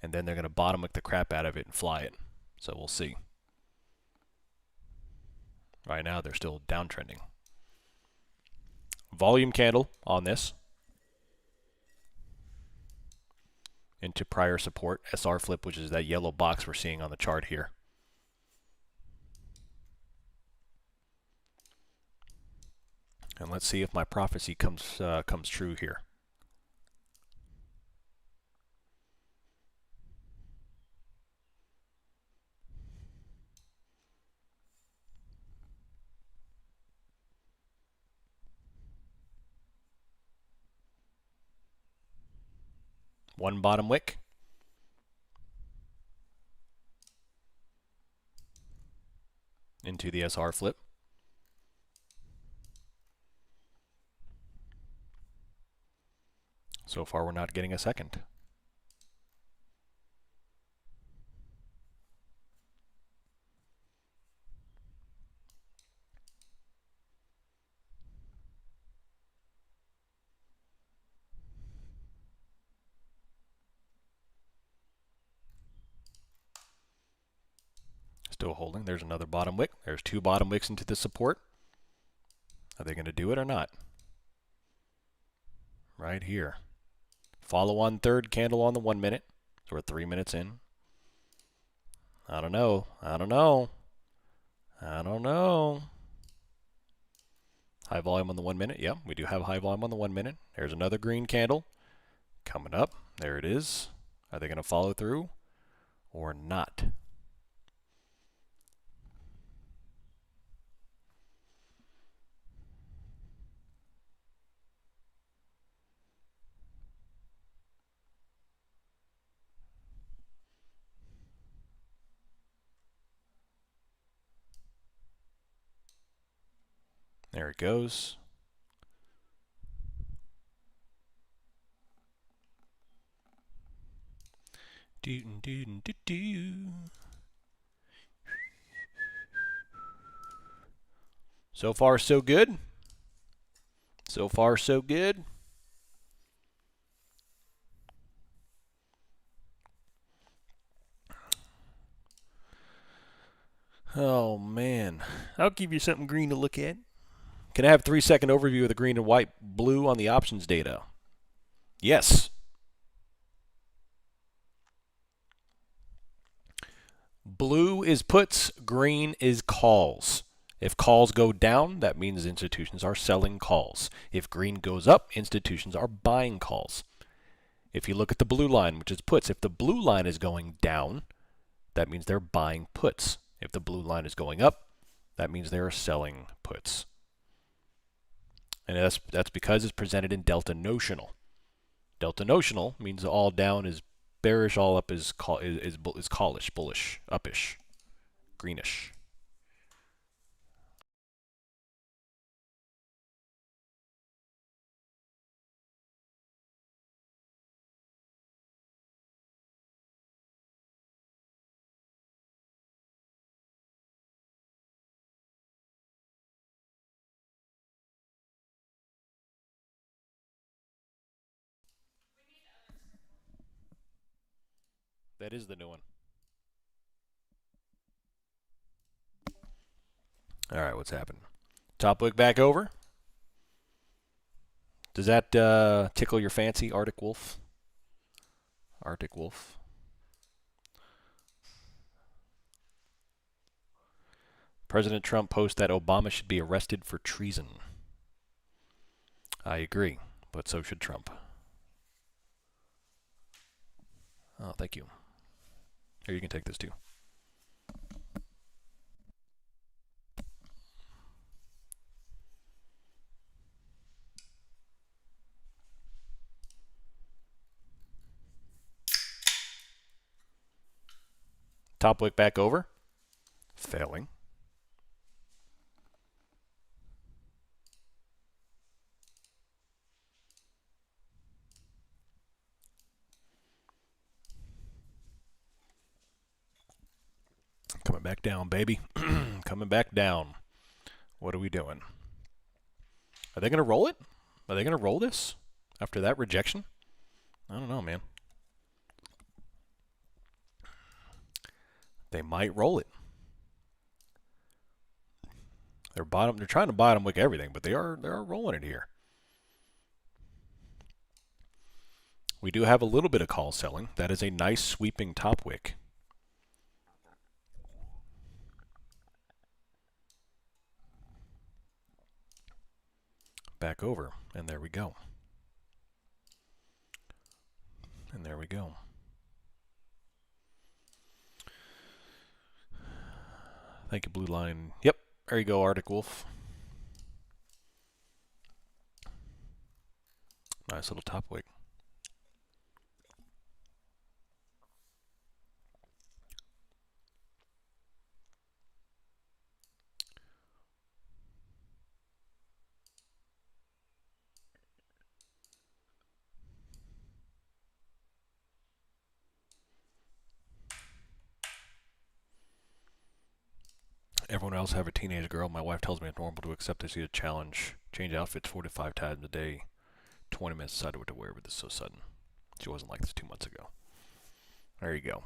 and then they're going to bottom wick the crap out of it and fly it. So we'll see. Right now, they're still downtrending. Volume candle on this into prior support, SR flip, which is that yellow box we're seeing on the chart here. And let's see if my prophecy comes true here. One bottom wick. Into the SR flip. So far, we're not getting a second. Still holding. There's another bottom wick. There's 2 bottom wicks into the support. Are they going to do it or not? Right here. Follow on third candle on the 1 minute. So we're 3 minutes in. I don't know. I don't know. I don't know. High volume on the 1 minute. Yep, we do have high volume on the 1 minute. There's another green candle coming up. There it is. Are they going to follow through or not? There it goes. So far, so good. So far, so good. Oh, man. I'll give you something green to look at. Can I have 3-second overview of the green and white blue on the options data? Yes. Blue is puts, green is calls. If calls go down, that means institutions are selling calls. If green goes up, institutions are buying calls. If you look at the blue line, which is puts, if the blue line is going down, that means they're buying puts. If the blue line is going up, that means they are selling puts. And that's because it's presented in delta notional. Delta notional means all down is bearish, all up is callish, bullish, uppish, greenish. That is the new one. All right, what's happening? Top wick back over. Does that tickle your fancy, Arctic Wolf? Arctic Wolf. President Trump posts that Obama should be arrested for treason. I agree, but so should Trump. Oh, thank you. Here, you can take this too. Top wick back over. Failing. Coming back down, baby. Coming back down. What are we doing? Are they going to roll it? Are they going to roll this after that rejection? I don't know, man. They might roll it. They're trying to bottom wick everything, but they are rolling it here. We do have a little bit of call selling. That is a nice sweeping top wick. Back over, and there we go. And there we go. Thank you, blue line. Yep, there you go, Arctic Wolf. Nice little top wick. Everyone else have a teenage girl. My wife tells me it's normal to accept this a challenge. Change outfits 45 times a day. 20 minutes decided what to wear, but this is so sudden. She wasn't like this 2 months ago. There you go.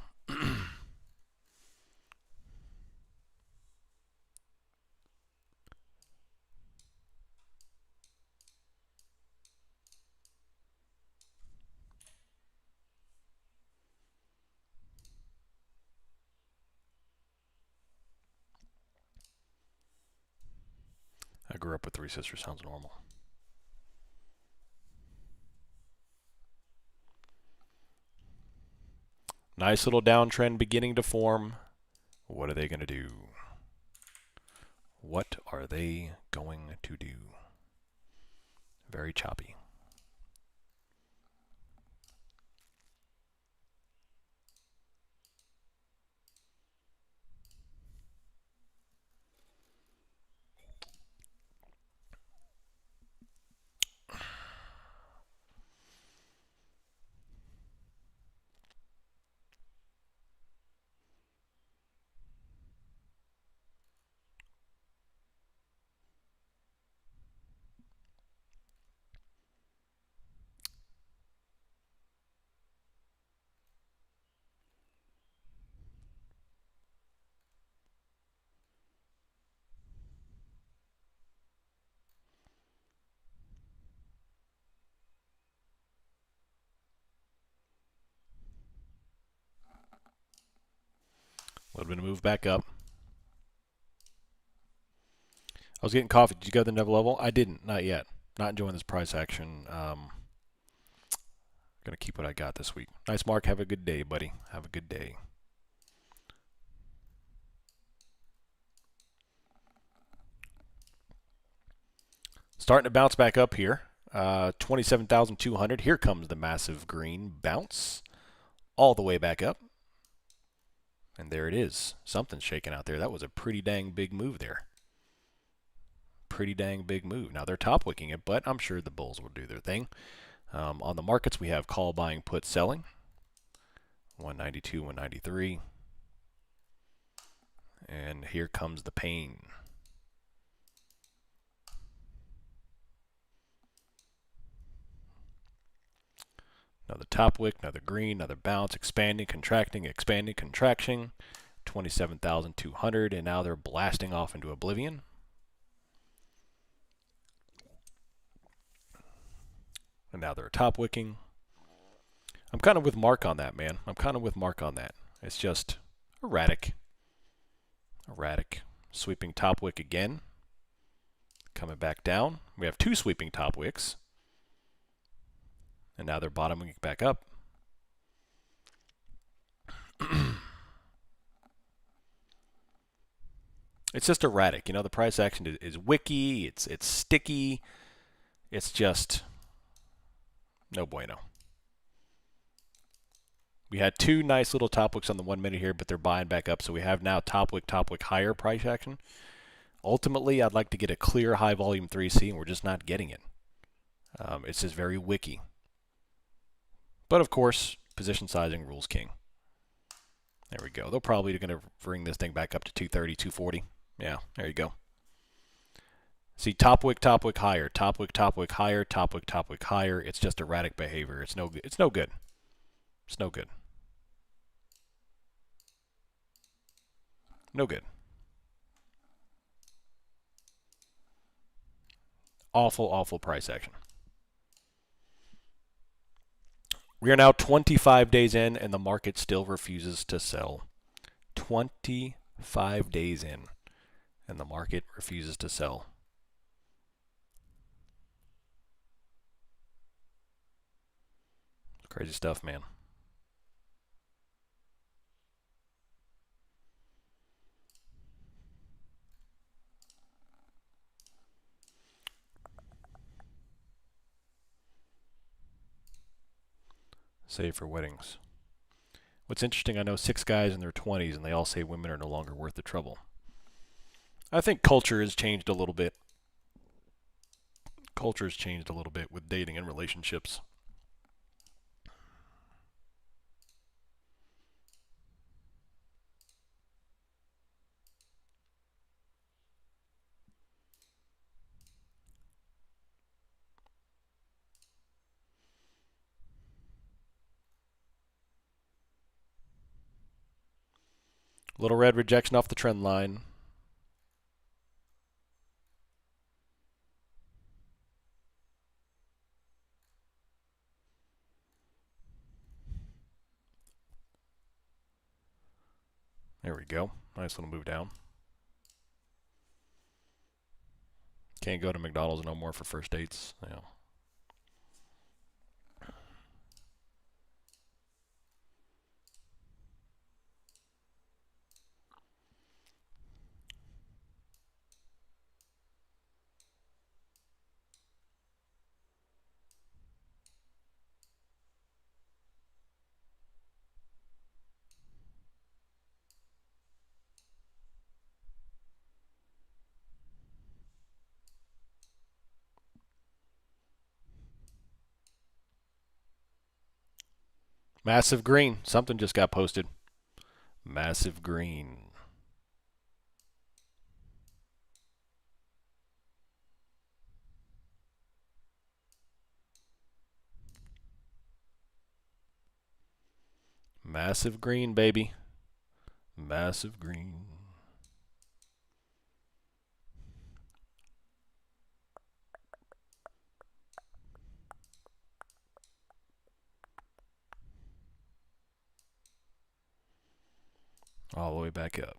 I grew up with 3 sisters. Sounds normal. Nice little downtrend beginning to form. What are they going to do? What are they going to do? Very choppy. A little bit of move back up. I was getting coffee. Did you go to the never level? I didn't. Not yet. Not enjoying this price action. Gonna keep what I got this week. Nice, Mark. Have a good day, buddy. Have a good day. Starting to bounce back up here. 27,200. Here comes the massive green bounce all the way back up. And there it is. Something's shaking out there. That was a pretty dang big move there. Pretty dang big move. Now they're top wicking it, but I'm sure the bulls will do their thing. On the markets, we have call buying, put selling. 192, 193. And here comes the pain. Another top wick, another green, another bounce, expanding, contracting, expanding, contraction. 27,200, and now they're blasting off into oblivion. And now they're top wicking. I'm kind of with Mark on that, man. I'm kind of with Mark on that. It's just erratic. Erratic. Sweeping top wick again. Coming back down. We have two sweeping top wicks. And now they're bottoming back up. It's just erratic. You know, the price action is wicky. It's sticky. It's just no bueno. We had two nice little top wicks on the 1 minute here, but they're buying back up. So we have now top wick, higher price action. Ultimately, I'd like to get a clear high volume 3C, and we're just not getting it. It's just very wicky. But of course, position sizing rules king. There we go. They're probably going to bring this thing back up to 230, 240. Yeah, there you go. See, top wick higher, top wick higher, top wick higher. It's just erratic behavior. It's no good. It's no good. It's no good. No good. Awful, awful price action. We are now 25 days in, and the market still refuses to sell. 25 days in, and the market refuses to sell. Crazy stuff, man. Save for weddings. What's interesting, I know 6 guys in their 20s, and they all say women are no longer worth the trouble. I think culture has changed a little bit. Culture has changed a little bit with dating and relationships. Little red rejection off the trend line. There we go. Nice little move down. Can't go to McDonald's no more for first dates. Yeah. Massive green. Something just got posted. Massive green. Massive green, baby. Massive green. all the way back up.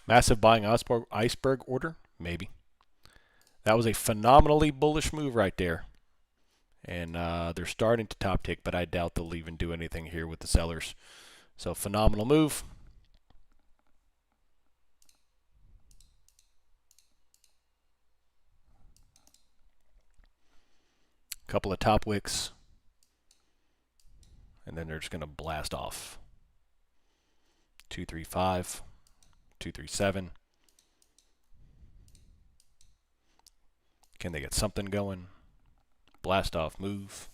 Massive buying iceberg order? Maybe. That was a phenomenally bullish move right there. And they're starting to top tick, but I doubt they'll even do anything here with the sellers. So phenomenal move. Couple of top wicks. And then they're just going to blast off. 235, 237. Can they get something going? Blast off move.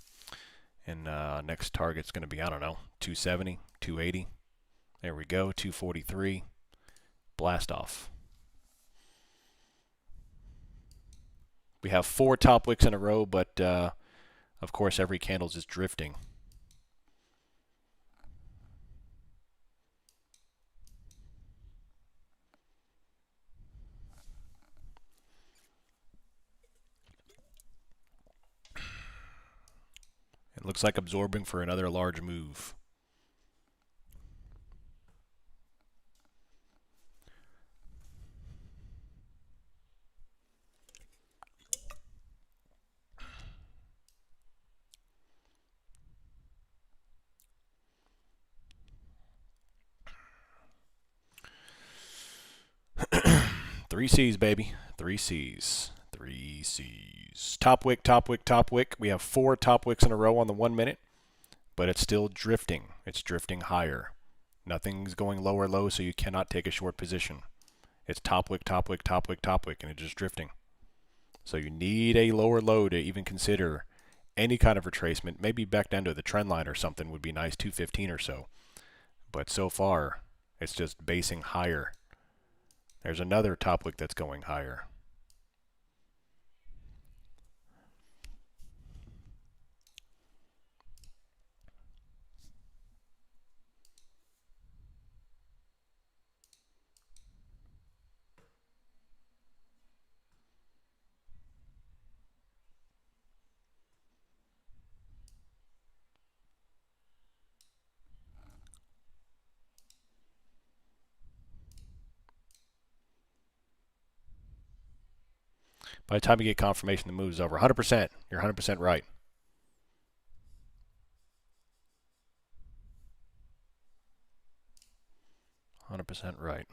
And next target's going to be, I don't know, 270, 280. There we go, 243. Blast off. We have 4 top wicks in a row, but of course every candle's just drifting. It looks like absorbing for another large move. Three C's, baby. 3 C's. 3 C's. Top wick, top wick, top wick. We have 4 top wicks in a row on the 1 minute, but it's still drifting. It's drifting higher. Nothing's going low or low, so you cannot take a short position. It's top wick, top wick, top wick, top wick, and it's just drifting. So you need a lower low to even consider any kind of retracement. Maybe back down to the trend line or something would be nice, 215 or so. But so far, it's just basing higher. There's another top wick that's going higher. By the time you get confirmation the move is over, 100%, you're 100% right. %100% right.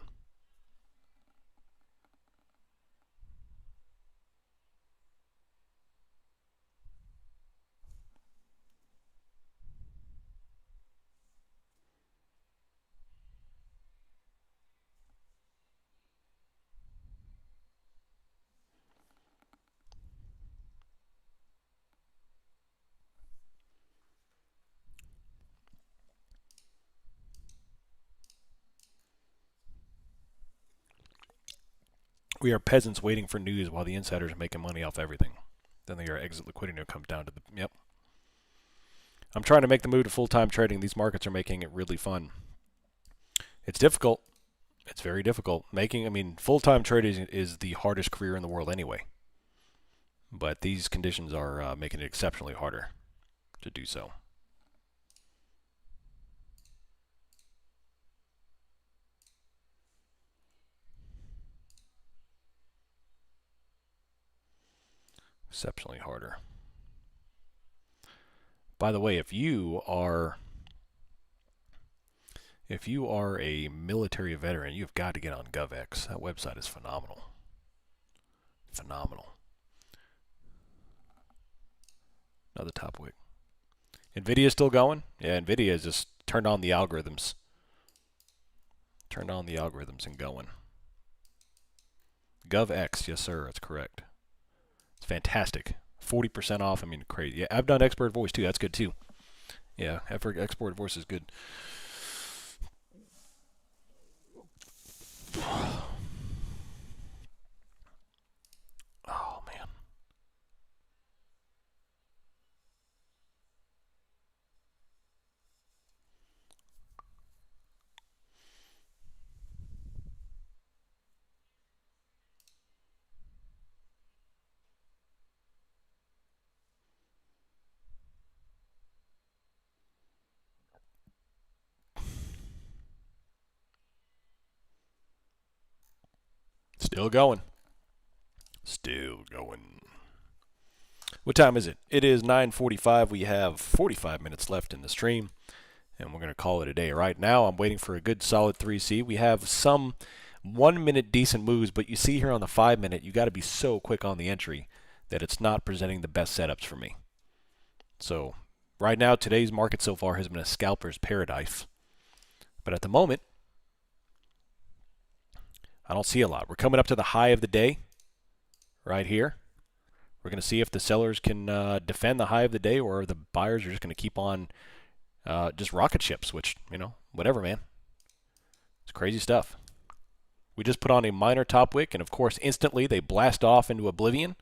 We are peasants waiting for news while the insiders are making money off everything. Then their exit liquidity comes down to the, yep. I'm trying to make the move to full-time trading. These markets are making it really fun. It's difficult. It's very difficult. Full-time trading is the hardest career in the world anyway. But these conditions are making it exceptionally harder to do so. Exceptionally harder. By the way, if you are a military veteran, you've got to get on GovX. That website is phenomenal. Phenomenal. Another top wick. Nvidia is still going? Yeah, Nvidia has just turned on the algorithms. Turned on the algorithms and going. GovX, yes sir, that's correct. It's fantastic. 40% off, I mean, crazy. Yeah, I've done expert voice too, that's good too. Yeah, export voice is good. Oh, man. Still going. Still going. What time is it? It is 9:45. We have 45 minutes left in the stream, and we're going to call it a day. Right now, I'm waiting for a good solid 3C. We have some 1 minute decent moves, but you see here on the 5 minute, you got to be so quick on the entry that it's not presenting the best setups for me. So right now, today's market so far has been a scalper's paradise. But at the moment, I don't see a lot. We're coming up to the high of the day right here. We're going to see if the sellers can defend the high of the day, or the buyers are just going to keep on just rocket ships, which, you know, whatever, man. It's crazy stuff. We just put on a minor top wick, and of course, instantly they blast off into oblivion.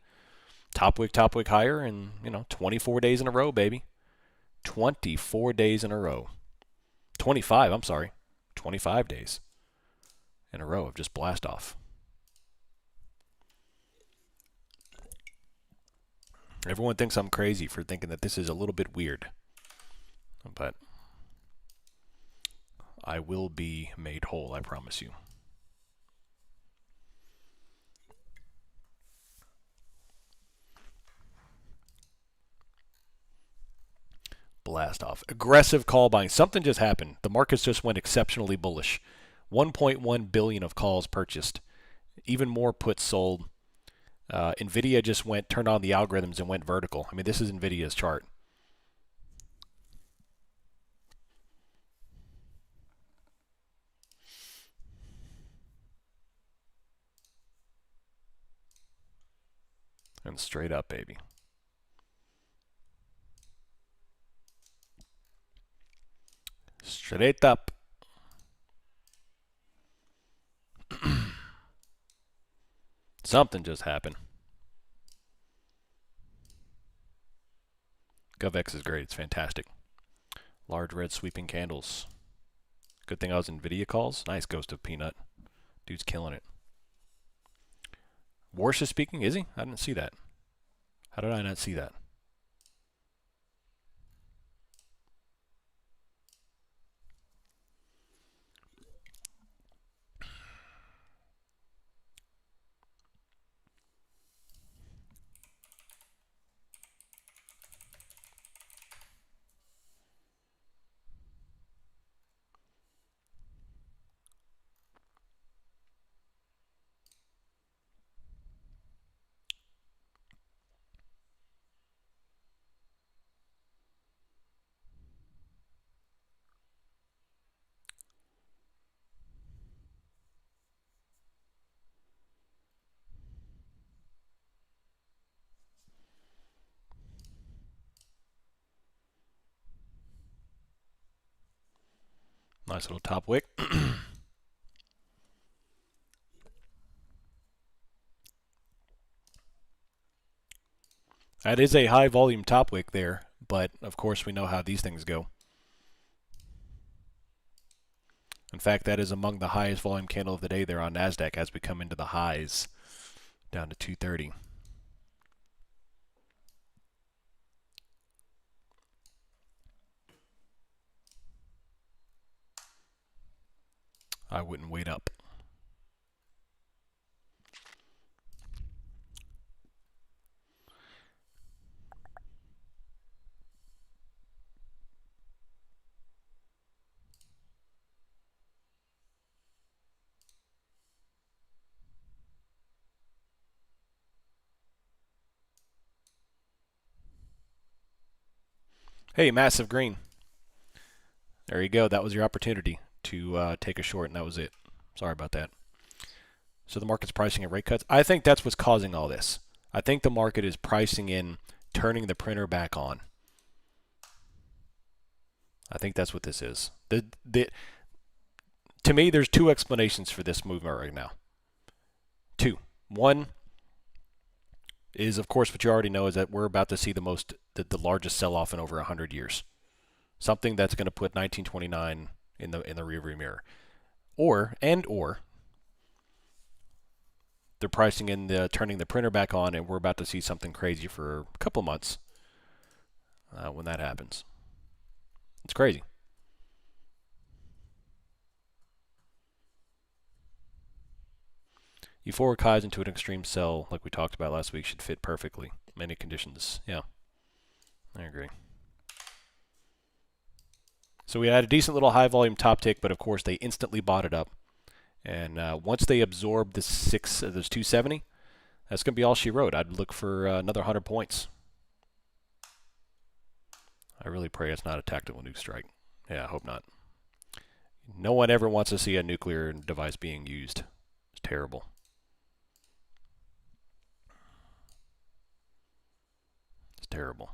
Top wick higher, and, you know, 24 days in a row, baby. 24 days in a row. 25, I'm sorry. 25 days in a row of just blast off. Everyone thinks I'm crazy for thinking that this is a little bit weird. But I will be made whole, I promise you. Blast off. Aggressive call buying. Something just happened. The markets just went exceptionally bullish. 1.1 billion of calls purchased. Even more puts sold. Nvidia just turned on the algorithms and went vertical. I mean, this is Nvidia's chart. And straight up, baby. Straight up. Something just happened. GovX is great. It's fantastic. Large red sweeping candles. Good thing I was Nvidia calls. Nice Ghost of Peanut. Dude's killing it. Warsh is speaking? Is he? I didn't see that. How did I not see that? Nice little top wick. That is a high volume top wick there, but of course we know how these things go. In fact, that is among the highest volume candle of the day there on NASDAQ as we come into the highs down to 230. I wouldn't wait up. Hey, massive green. There you go. That was your opportunity to take a short, and that was it. Sorry about that. So the market's pricing in rate cuts. I think that's what's causing all this. I think the market is pricing in turning the printer back on. I think that's what this is. To me, there's two explanations for this movement right now. Two. One is, of course, what you already know is that we're about to see the largest sell-off in over 100 years. Something that's going to put 1929 in the rearview mirror. Or they're pricing in turning the printer back on, and we're about to see something crazy for a couple of months when that happens. It's crazy. Euphoric highs into an extreme sell, like we talked about last week, should fit perfectly. Many conditions. Yeah, I agree. So we had a decent little high volume top tick, but of course they instantly bought it up. And once they absorb those 270, that's going to be all she wrote. I'd look for another 100 points. I really pray it's not a tactical nuke strike. Yeah, I hope not. No one ever wants to see a nuclear device being used. It's terrible. It's terrible.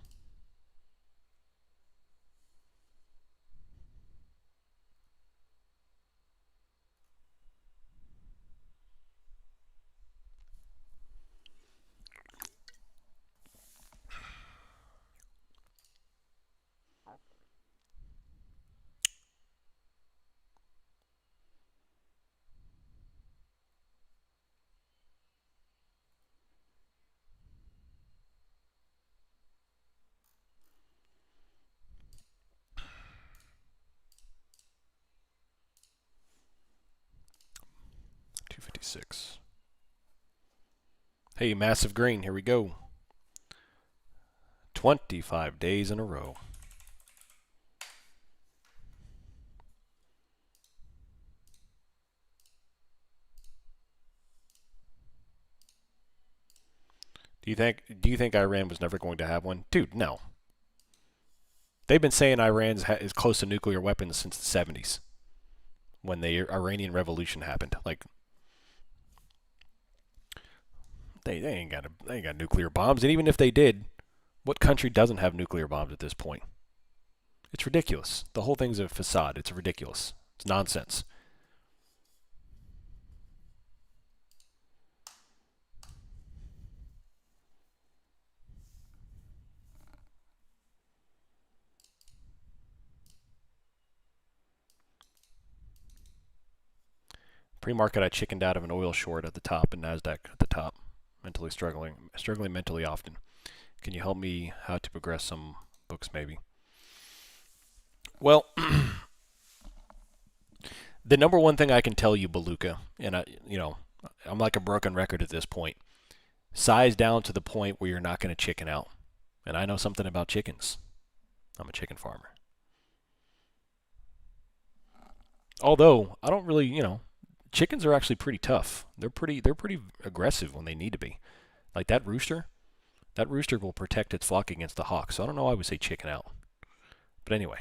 $256. Hey, massive green. Here we go. 25 days in a row. Do you think Iran was never going to have one? Dude, no. They've been saying Iran is close to nuclear weapons since the 70s, when the Iranian Revolution happened. Like, they ain't got nuclear bombs, and even if they did, what country doesn't have nuclear bombs at this point? It's ridiculous. The whole thing's a facade. It's ridiculous. It's nonsense. Pre-market, I chickened out of an oil short at the top and NASDAQ at the top. Mentally struggling mentally often. Can you help me how to progress some books maybe? Well, the number one thing I can tell you, Beluga, and I'm like a broken record at this point. Size down to the point where you're not going to chicken out. And I know something about chickens. I'm a chicken farmer. Although I don't really, chickens are actually pretty tough. They're pretty aggressive when they need to be. Like that rooster will protect its flock against the hawk. So I don't know why I would say chicken out. But anyway,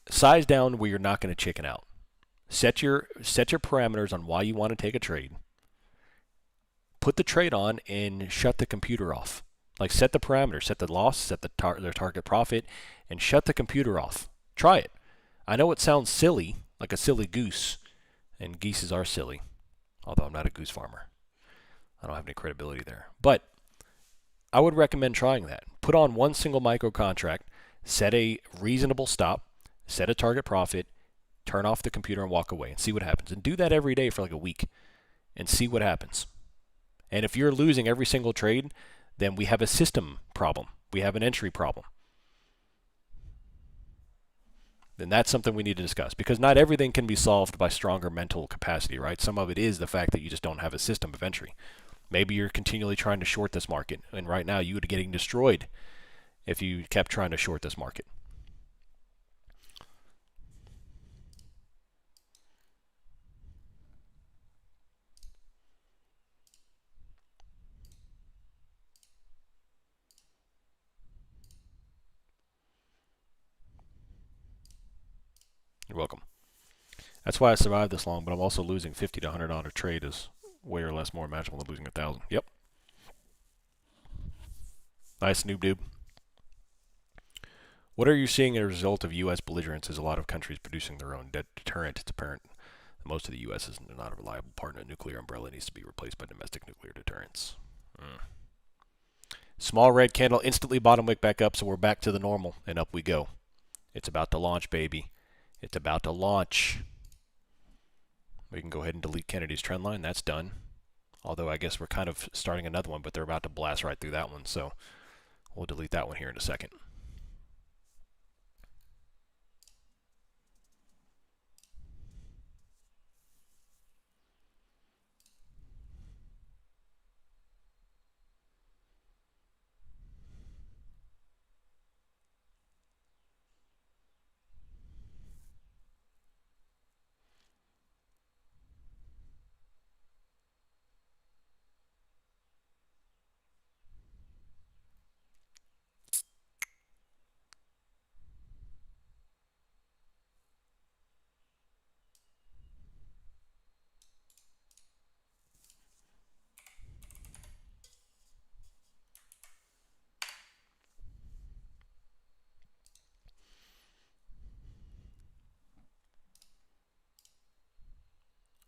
size down where you're not going to chicken out. Set your parameters on why you want to take a trade. Put the trade on and shut the computer off. Like set the parameters, set the loss, set the target profit, and shut the computer off. Try it. I know it sounds silly, like a silly goose, and geeses are silly, although I'm not a goose farmer. I don't have any credibility there. But I would recommend trying that. Put on one single micro contract, set a reasonable stop, set a target profit, turn off the computer and walk away and see what happens. And do that every day for like a week and see what happens. And if you're losing every single trade, then we have a system problem. We have an entry problem. Then that's something we need to discuss, because not everything can be solved by stronger mental capacity, right? Some of it is the fact that you just don't have a system of entry. Maybe you're continually trying to short this market, and right now you would be getting destroyed if you kept trying to short this market. That's why I survived this long, but I'm also losing $50 to $100 trade is way or less more manageable than losing 1,000. Yep. Nice, noob doob. What are you seeing as a result of U.S. belligerence as a lot of countries producing their own deterrent? It's apparent that most of the U.S. is not a reliable partner. Nuclear umbrella needs to be replaced by domestic nuclear deterrence. Small red candle, instantly bottom wick back up, so we're back to the normal, and up we go. It's about to launch, baby. It's about to launch. We can go ahead and delete Kennedy's trend line. That's done. Although I guess we're kind of starting another one, but they're about to blast right through that one, so we'll delete that one here in a second.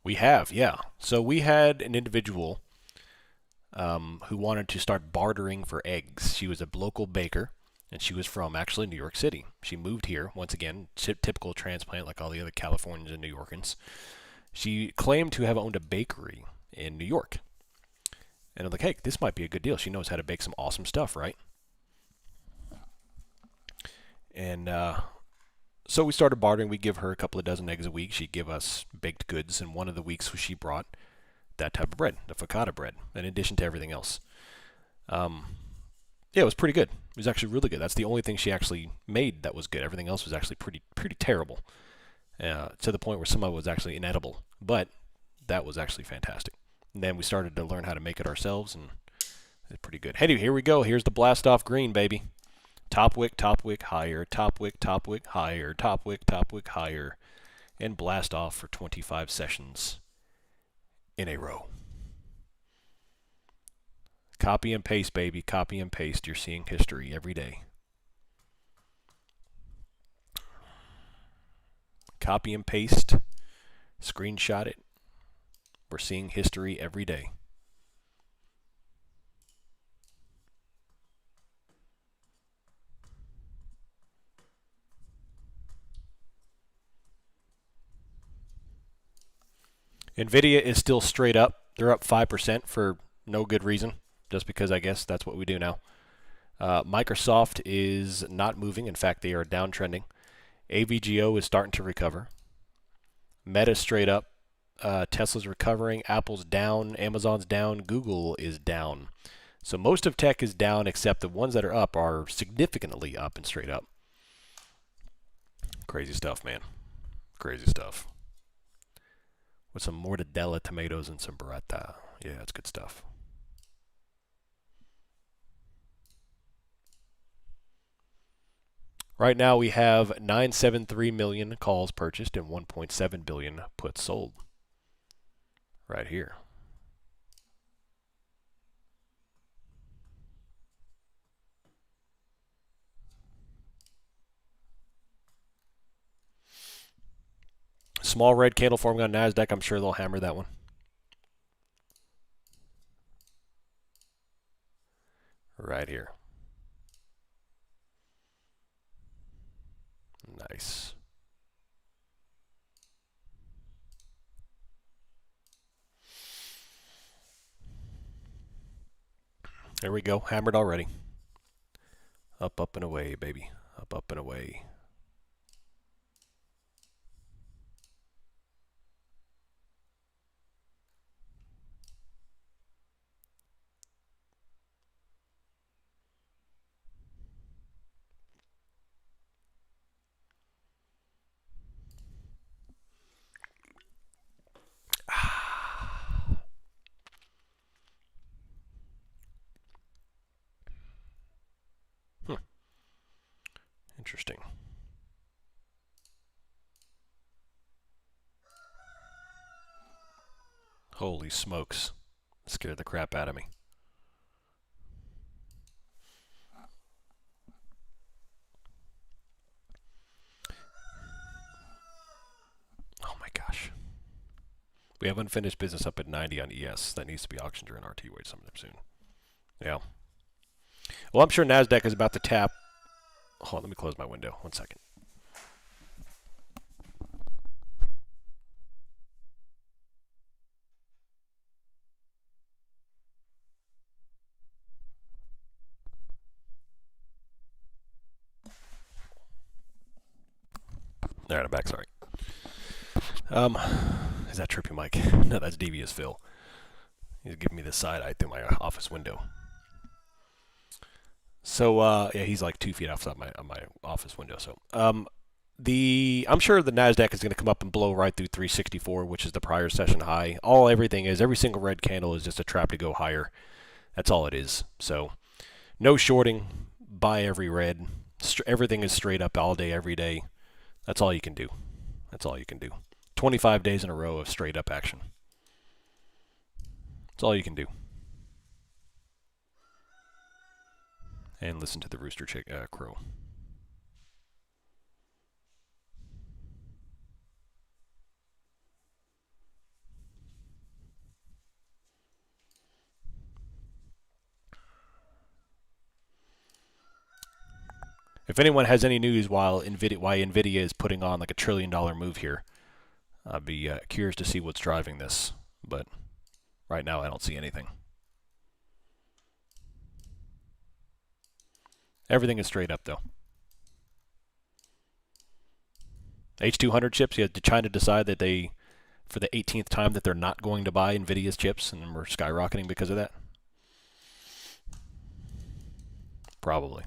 We have, yeah. So we had an individual who wanted to start bartering for eggs. She was a local baker, and she was from actually New York City. She moved here, once again, typical transplant like all the other Californians and New Yorkers. She claimed to have owned a bakery in New York. And I'm like, hey, this might be a good deal. She knows how to bake some awesome stuff, right? And so we started bartering. We'd give her a couple of dozen eggs a week. She'd give us baked goods. And one of the weeks she brought that type of bread, the focaccia bread, in addition to everything else. Yeah, it was pretty good. It was actually really good. That's the only thing she actually made that was good. Everything else was actually pretty terrible, to the point where some of it was actually inedible. But that was actually fantastic. And then we started to learn how to make it ourselves, and it's pretty good. Hey, here we go. Here's the blast off green, baby. Top wick, higher, top wick, higher, top wick, higher, and blast off for 25 sessions in a row. Copy and paste, baby. Copy and paste. You're seeing history every day. Copy and paste. Screenshot it. We're seeing history every day. Nvidia is still straight up. They're up 5% for no good reason, just because I guess that's what we do now. Microsoft is not moving. In fact, they are downtrending. AVGO is starting to recover. Meta straight up. Tesla's recovering. Apple's down. Amazon's down. Google is down. So most of tech is down, except the ones that are up are significantly up and straight up. Crazy stuff, man. Crazy stuff. With some mortadella tomatoes and some burrata. Yeah, that's good stuff. Right now we have 973 million calls purchased and 1.7 billion puts sold. Right here. Small red candle forming on NASDAQ. I'm sure they'll hammer that one. Right here. Nice. There we go. Hammered already. Up, up, and away, baby. Up, up, and away. Interesting. Holy smokes. Scared the crap out of me. Oh my gosh. We have unfinished business up at 90 on ES. That needs to be auctioned during RT wait sometime soon. Yeah. Well, I'm sure NASDAQ is about to tap. Hold on, let me close my window. 1 second. All right, I'm back. Sorry. Is that trippy, Mike? No, that's devious Phil. He's giving me the side eye through my office window. So yeah, he's like 2 feet outside my office window. So I'm sure the Nasdaq is going to come up and blow right through 364, which is the prior session high. Everything is every single red candle is just a trap to go higher. That's all it is. So no shorting. Buy every red. Everything is straight up all day, every day. That's all you can do. That's all you can do. 25 days in a row of straight up action. That's all you can do. And listen to the rooster crow. If anyone has any news why Nvidia is putting on like $1 trillion move here, I'd be curious to see what's driving this. But right now, I don't see anything. Everything is straight up, though. H200 chips, yeah, did China decide that they, for the 18th time, that they're not going to buy Nvidia's chips, and we're skyrocketing because of that? Probably.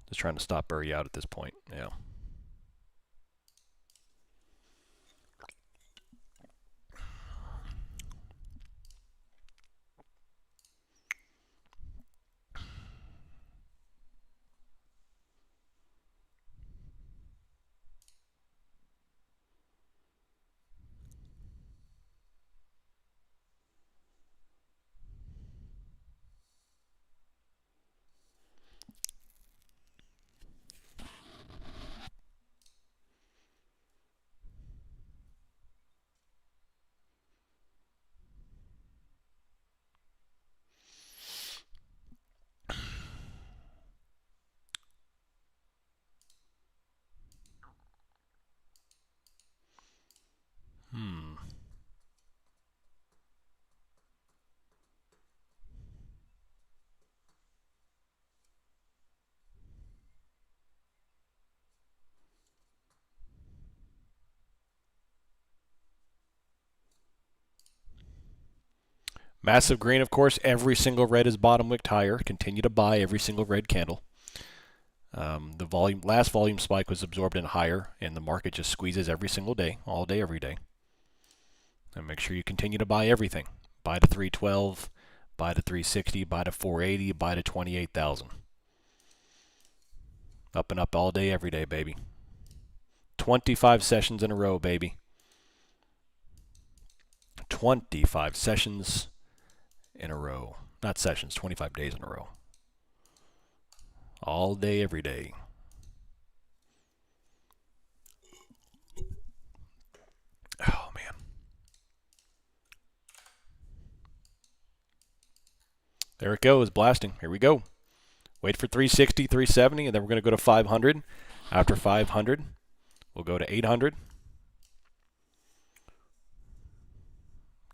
Just trying to stop Burry out at this point, yeah. Massive green, of course. Every single red is bottom wicked higher. Continue to buy every single red candle. The last volume spike was absorbed in higher, and the market just squeezes every single day, all day, every day. And make sure you continue to buy everything. Buy to 312, buy to 360, buy to 480, buy to 28,000. Up and up all day, every day, baby. 25 sessions in a row, baby. 25 sessions in a row. Not sessions, 25 days in a row. All day, every day. Oh, man. There it goes, blasting. Here we go. Wait for 360, 370, and then we're going to go to 500. After 500, we'll go to 800.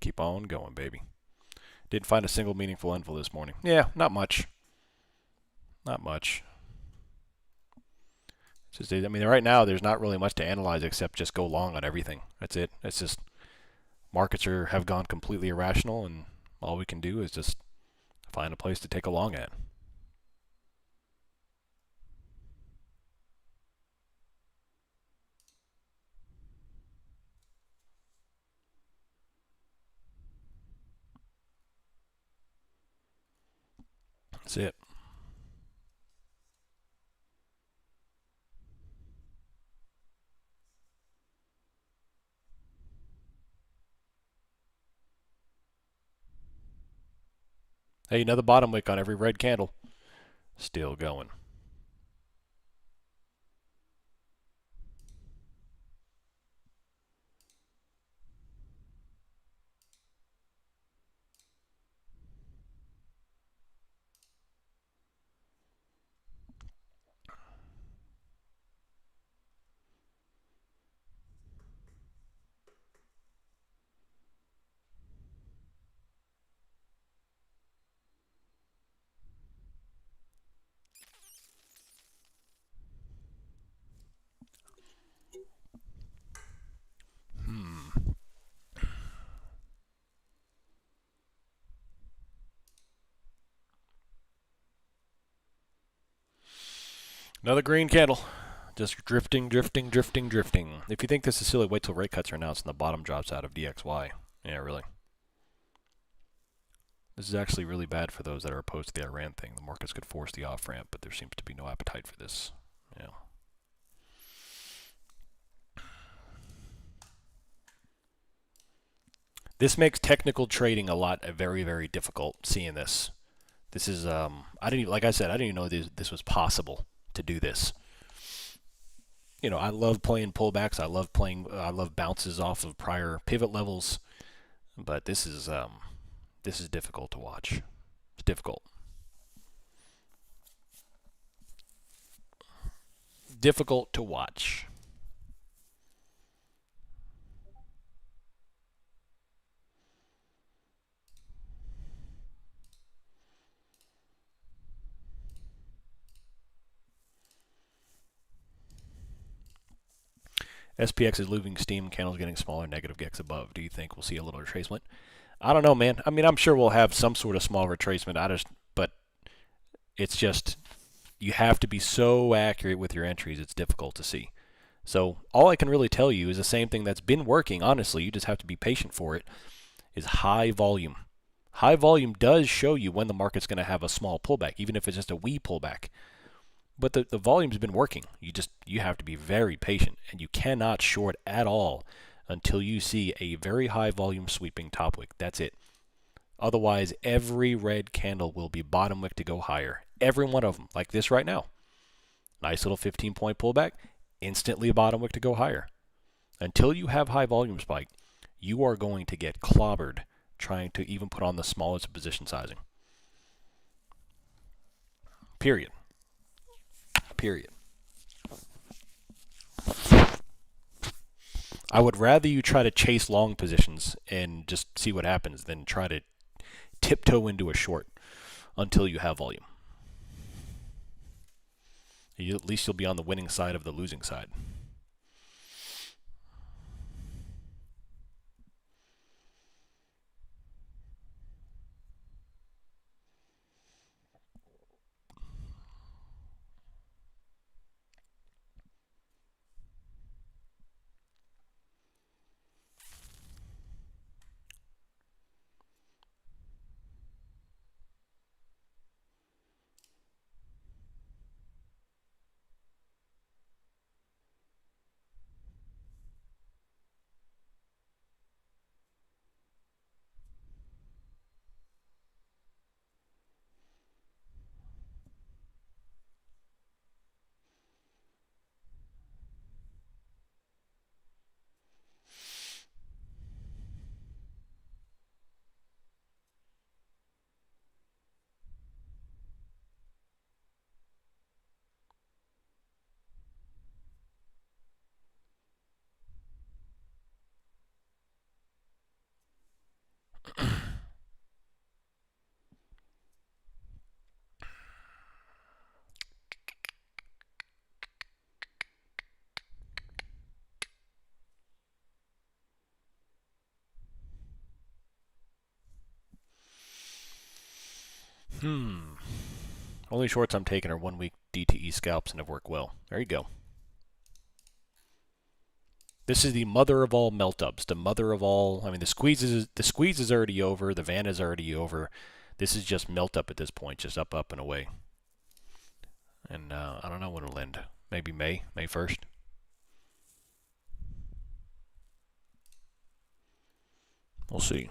Keep on going, baby. Didn't find a single meaningful info this morning. Yeah, not much. Not much. It's just, I mean, right now there's not really much to analyze except just go long on everything. That's it. It's just markets have gone completely irrational, and all we can do is just find a place to take a long at. That's it. Hey, another bottom wick on every red candle. Still going. Another green candle. Just drifting, drifting, drifting, drifting. If you think this is silly, wait till rate cuts are announced and the bottom drops out of DXY. Yeah, really. This is actually really bad for those that are opposed to the Iran thing. The markets could force the off-ramp, but there seems to be no appetite for this. Yeah. This makes technical trading a lot very, very difficult. Seeing this, this is I didn't even, like I said, I didn't even know this was possible to do this. You know, I love playing pullbacks. I love bounces off of prior pivot levels, but this is difficult to watch. It's difficult. Difficult to watch. SPX is losing steam. Candles getting smaller. Negative GEX above. Do you think we'll see a little retracement? I don't know, man. I mean, I'm sure we'll have some sort of small retracement. But it's just you have to be so accurate with your entries. It's difficult to see. So all I can really tell you is the same thing that's been working. Honestly, you just have to be patient for it. Is high volume. High volume does show you when the market's going to have a small pullback, even if it's just a wee pullback. But the volume's been working. You have to be very patient, and you cannot short at all until you see a very high volume sweeping top wick. That's it. Otherwise, every red candle will be bottom wick to go higher. Every one of them, like this right now. Nice little 15-point pullback, instantly a bottom wick to go higher. Until you have high volume spike, you are going to get clobbered trying to even put on the smallest position sizing. Period. Period. I would rather you try to chase long positions and just see what happens than try to tiptoe into a short until you have volume. At least you'll be on the winning side of the losing side. Only shorts I'm taking are 1 week DTE scalps and have worked well. There you go. This is the mother of all meltups. The mother of all. I mean, the squeeze is already over. The van is already over. This is just melt up at this point, just up, up, and away. And I don't know when it'll end. Maybe May 1st. We'll see.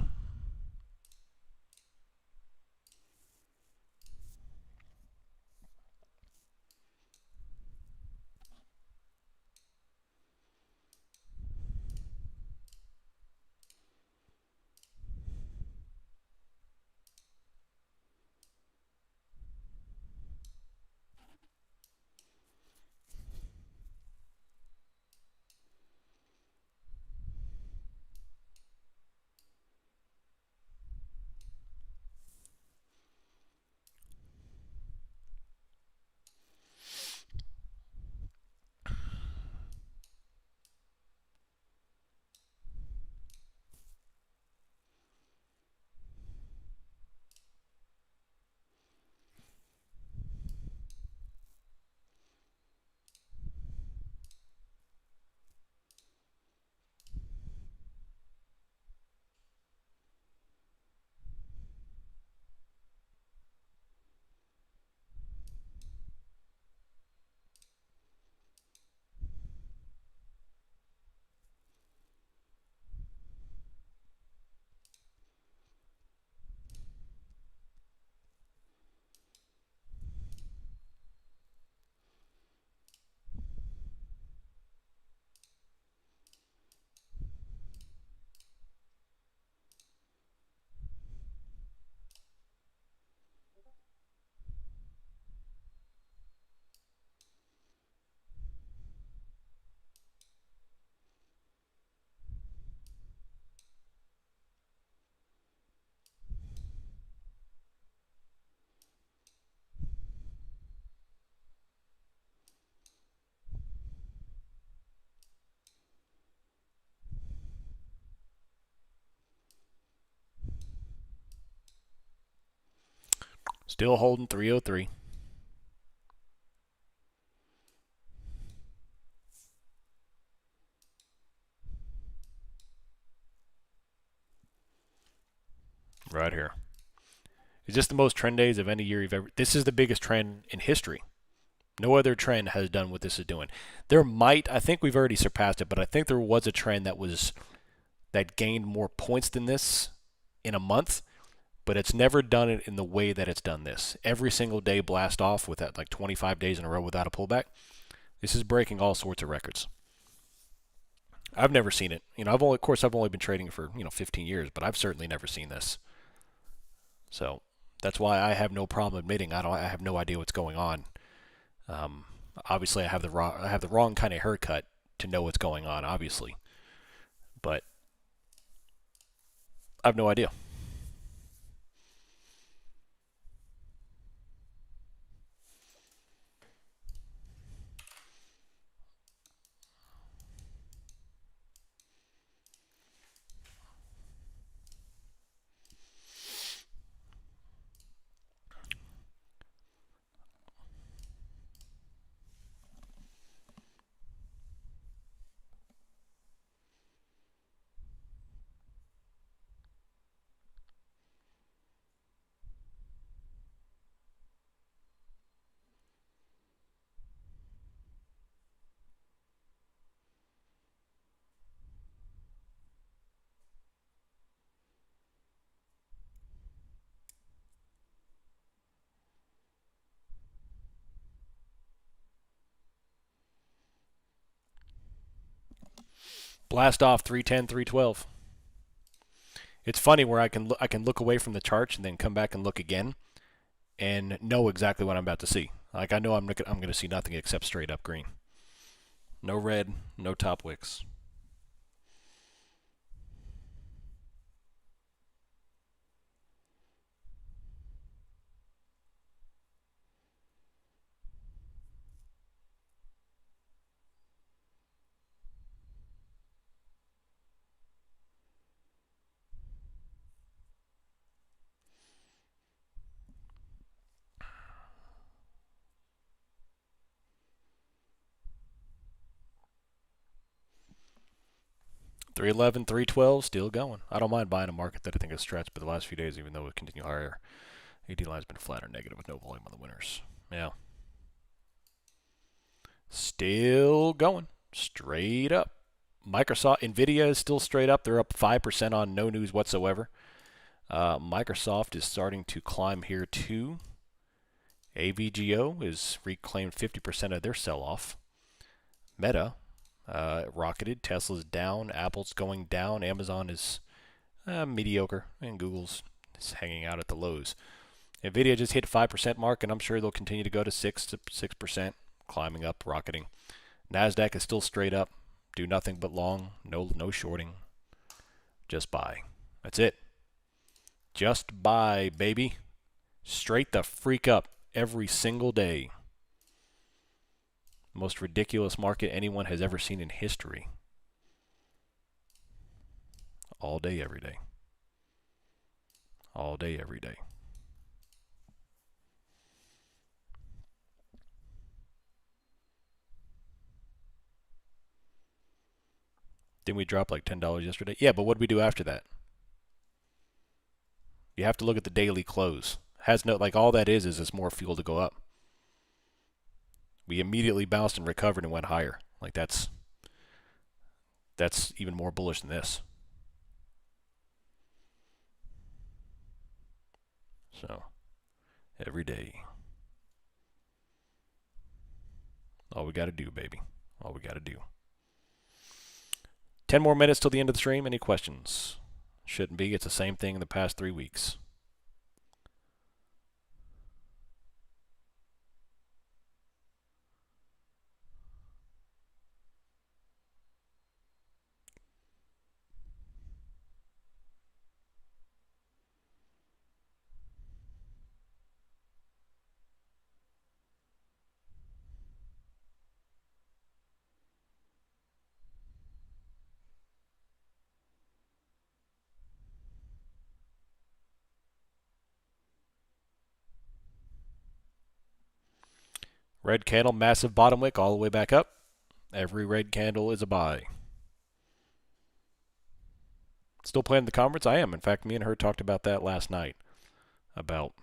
Still holding 303. Right here. Is this the most trend days of any year you've ever? This is the biggest trend in history. No other trend has done what this is doing. There might, I think we've already surpassed it, but I think there was a trend that gained more points than this in a month, but it's never done it in the way that it's done this. Every single day blast off with that, like 25 days in a row without a pullback. This is breaking all sorts of records. I've never seen it. Of course, I've only been trading for 15 years, but I've certainly never seen this. So that's why I have no problem admitting I have no idea what's going on. Obviously, I have the wrong kind of haircut to know what's going on, obviously, but I have no idea. Blast off 310, 312. It's funny where I can look away from the charts and then come back and look again and know exactly what I'm about to see. Like I know I'm going to see nothing except straight up green. No red, no top wicks. Three 11, 312, still going. I don't mind buying a market that I think is stretched, but the last few days, even though it continued higher, AD line's been flat or negative with no volume on the winners. Yeah. Still going. Straight up. Microsoft, Nvidia is still straight up. They're up 5% on no news whatsoever. Microsoft is starting to climb here too. AVGO is reclaimed 50% of their sell-off. Meta rocketed. Tesla's down. Apple's going down. Amazon is mediocre. And Google's is hanging out at the lows. Nvidia just hit 5% mark, and I'm sure they'll continue to go to 6%, climbing up, rocketing. NASDAQ is still straight up. Do nothing but long. No shorting. Just buy. That's it. Just buy, baby. Straight the freak up every single day. Most ridiculous market anyone has ever seen in history. All day, every day. All day, every day. Didn't we drop like $10 yesterday? Yeah, but what did we do after that? You have to look at the daily close. Has no, like, all that is it's more fuel to go up. We immediately bounced and recovered and went higher. Like that's even more bullish than this. So, every day. All we got to do, baby. All we got to do. 10 more minutes till the end of the stream. Any questions? Shouldn't be. It's the same thing in the past 3 weeks. Red candle, massive bottom wick all the way back up. Every red candle is a buy. Still playing the conference? I am. In fact, me and her talked about that last night. About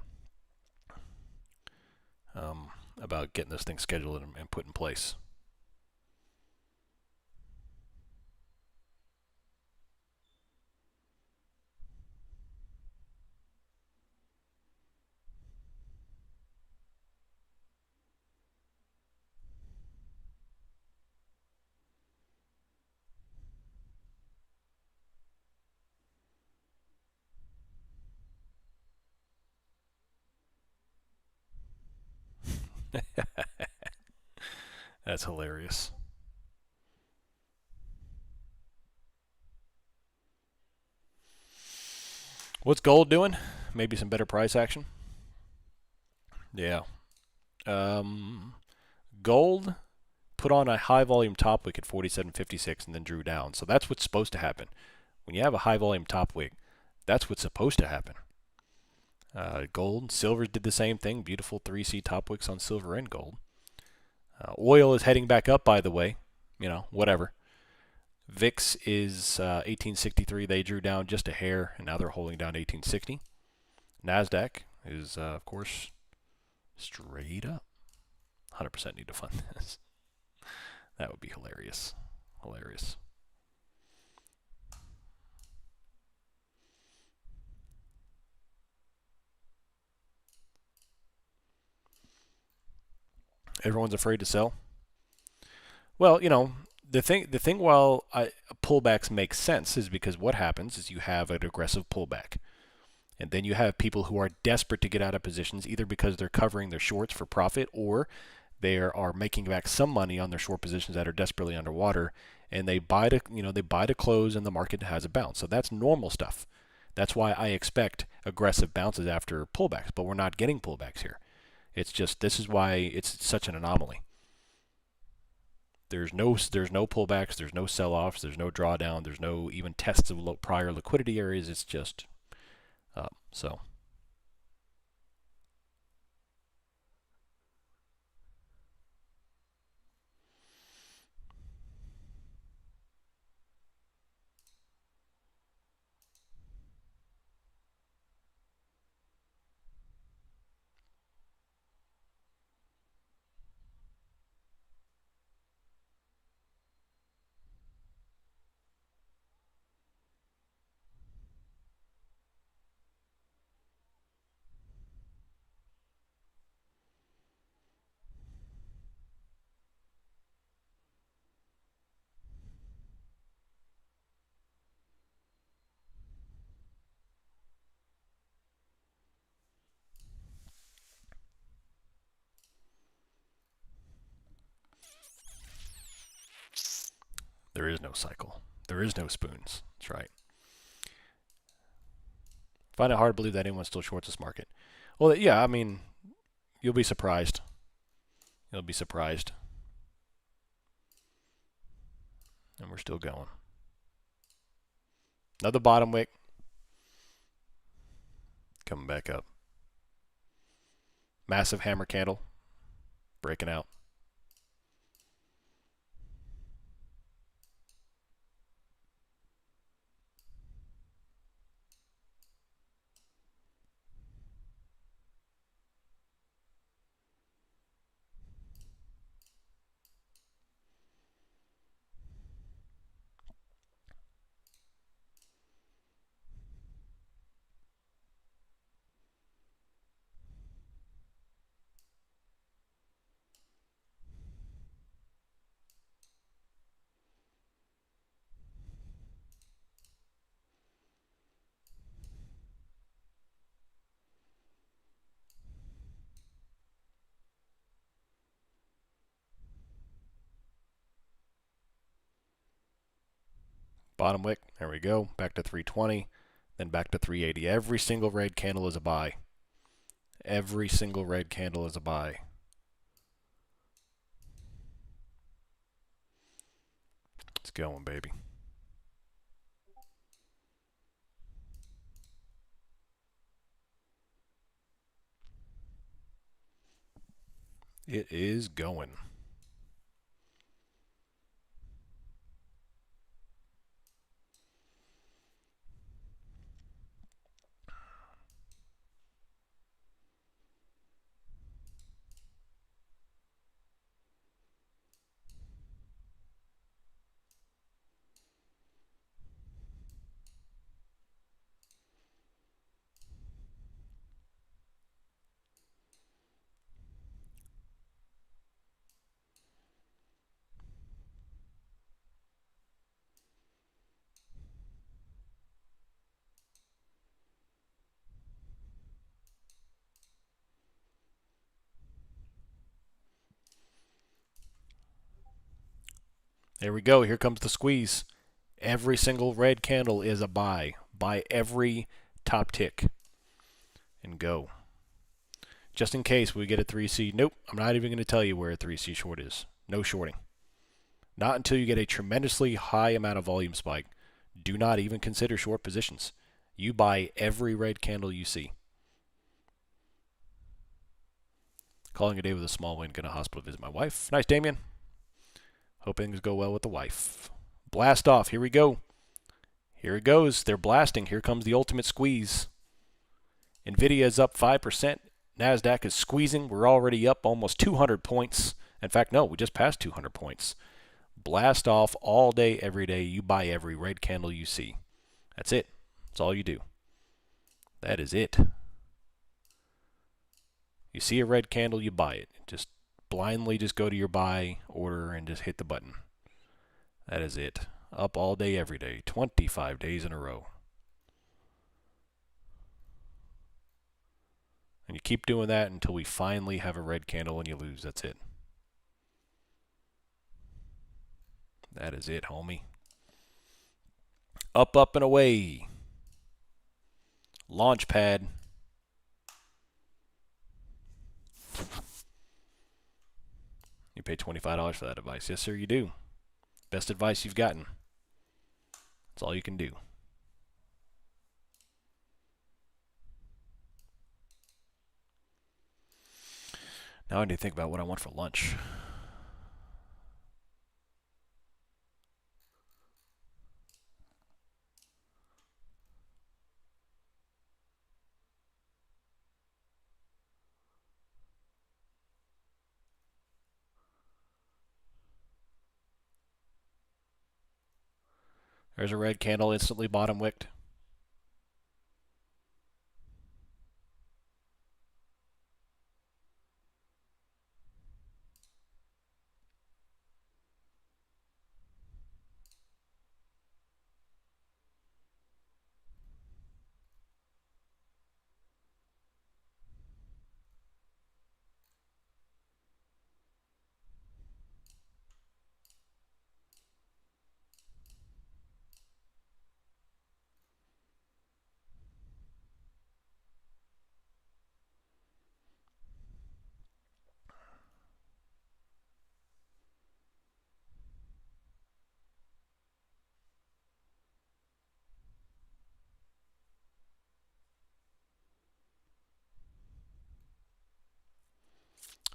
getting this thing scheduled and put in place. That's hilarious. What's gold doing? Maybe some better price action. Yeah. Gold put on a high volume top wick at 47.56 and then drew down. So that's what's supposed to happen. When you have a high volume top wick, that's what's supposed to happen. Gold, silver did the same thing. Beautiful 3C top wicks on silver and gold. Oil is heading back up, by the way. You know, whatever. VIX is 1863. They drew down just a hair, and now they're holding down 1860. NASDAQ is, of course, straight up. 100% need to fund this. That would be hilarious. Hilarious. Everyone's afraid to sell. Well, you know, the thing while pullbacks make sense is because what happens is you have an aggressive pullback. And then you have people who are desperate to get out of positions either because they're covering their shorts for profit or they are making back some money on their short positions that are desperately underwater, and they buy to close and the market has a bounce. So that's normal stuff. That's why I expect aggressive bounces after pullbacks, but we're not getting pullbacks here. It's just this is why it's such an anomaly. There's no pullbacks, there's no sell-offs, there's no drawdown, there's no even tests of prior liquidity areas. It's just so. There is no cycle. There is no spoons. That's right. Find it hard to believe that anyone still shorts this market. Well, yeah, I mean, you'll be surprised. You'll be surprised. And we're still going. Another bottom wick. Coming back up. Massive hammer candle. Breaking out. Bottom wick. There we go. Back to 320. Then back to 380. Every single red candle is a buy. Every single red candle is a buy. It's going, baby. It is going. There we go. Here comes the squeeze. Every single red candle is a buy. Buy every top tick and go. Just in case we get a 3C. Nope, I'm not even going to tell you where a 3C short is. No shorting. Not until you get a tremendously high amount of volume spike. Do not even consider short positions. You buy every red candle you see. Calling a day with a small win. Going to hospital visit my wife. Nice, Damien. Hope things go well with the wife. Blast off. Here we go. Here it goes. They're blasting. Here comes the ultimate squeeze. Nvidia is up 5%. NASDAQ is squeezing. We're already up almost 200 points. In fact, no, we just passed 200 points. Blast off all day, every day. You buy every red candle you see. That's it. That's all you do. That is it. You see a red candle, you buy it. Just blindly just go to your buy order and just hit the button. That is it. Up all day, every day. 25 days in a row. And you keep doing that until we finally have a red candle and you lose. That's it. That is it, homie. Up, up, and away. Launchpad. You pay $25 for that advice. Yes, sir, you do. Best advice you've gotten. That's all you can do. Now I need to think about what I want for lunch. There's a red candle instantly bottom wicked.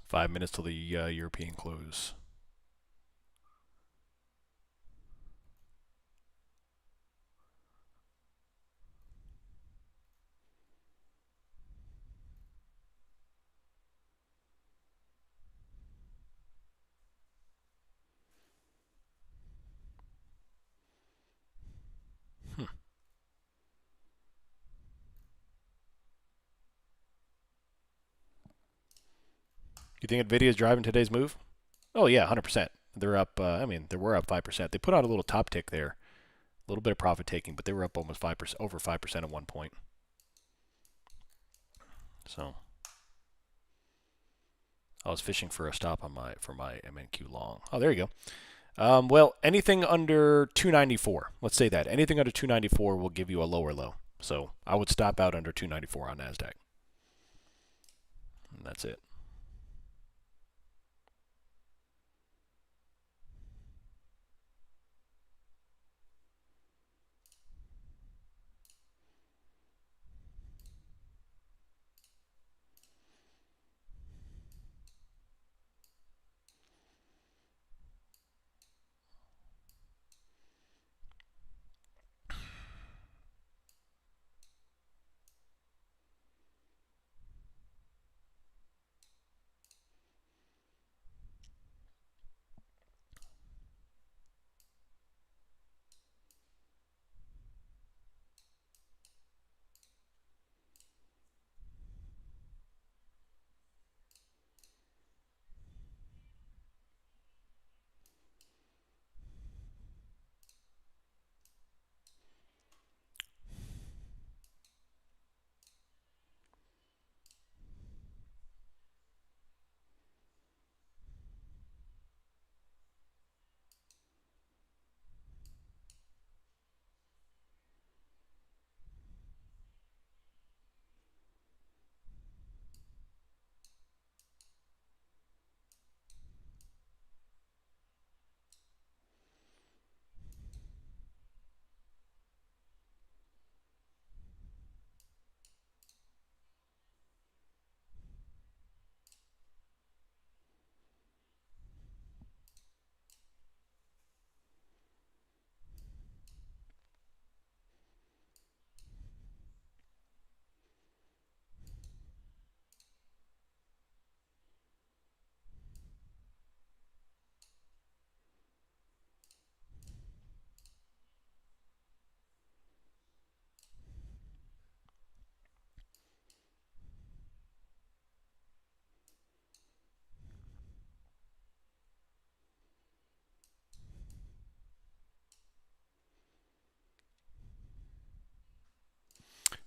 Five minutes till the European close. You think Nvidia is driving today's move? Oh yeah, 100%. They're up. They were up 5%. They put out a little top tick there, a little bit of profit taking, but they were up almost 5%, over 5% at one point. So I was fishing for a stop on my MNQ long. Oh, there you go. Well, anything under 294. Let's say that anything under 294 will give you a lower low. So I would stop out under 294 on Nasdaq. And that's it.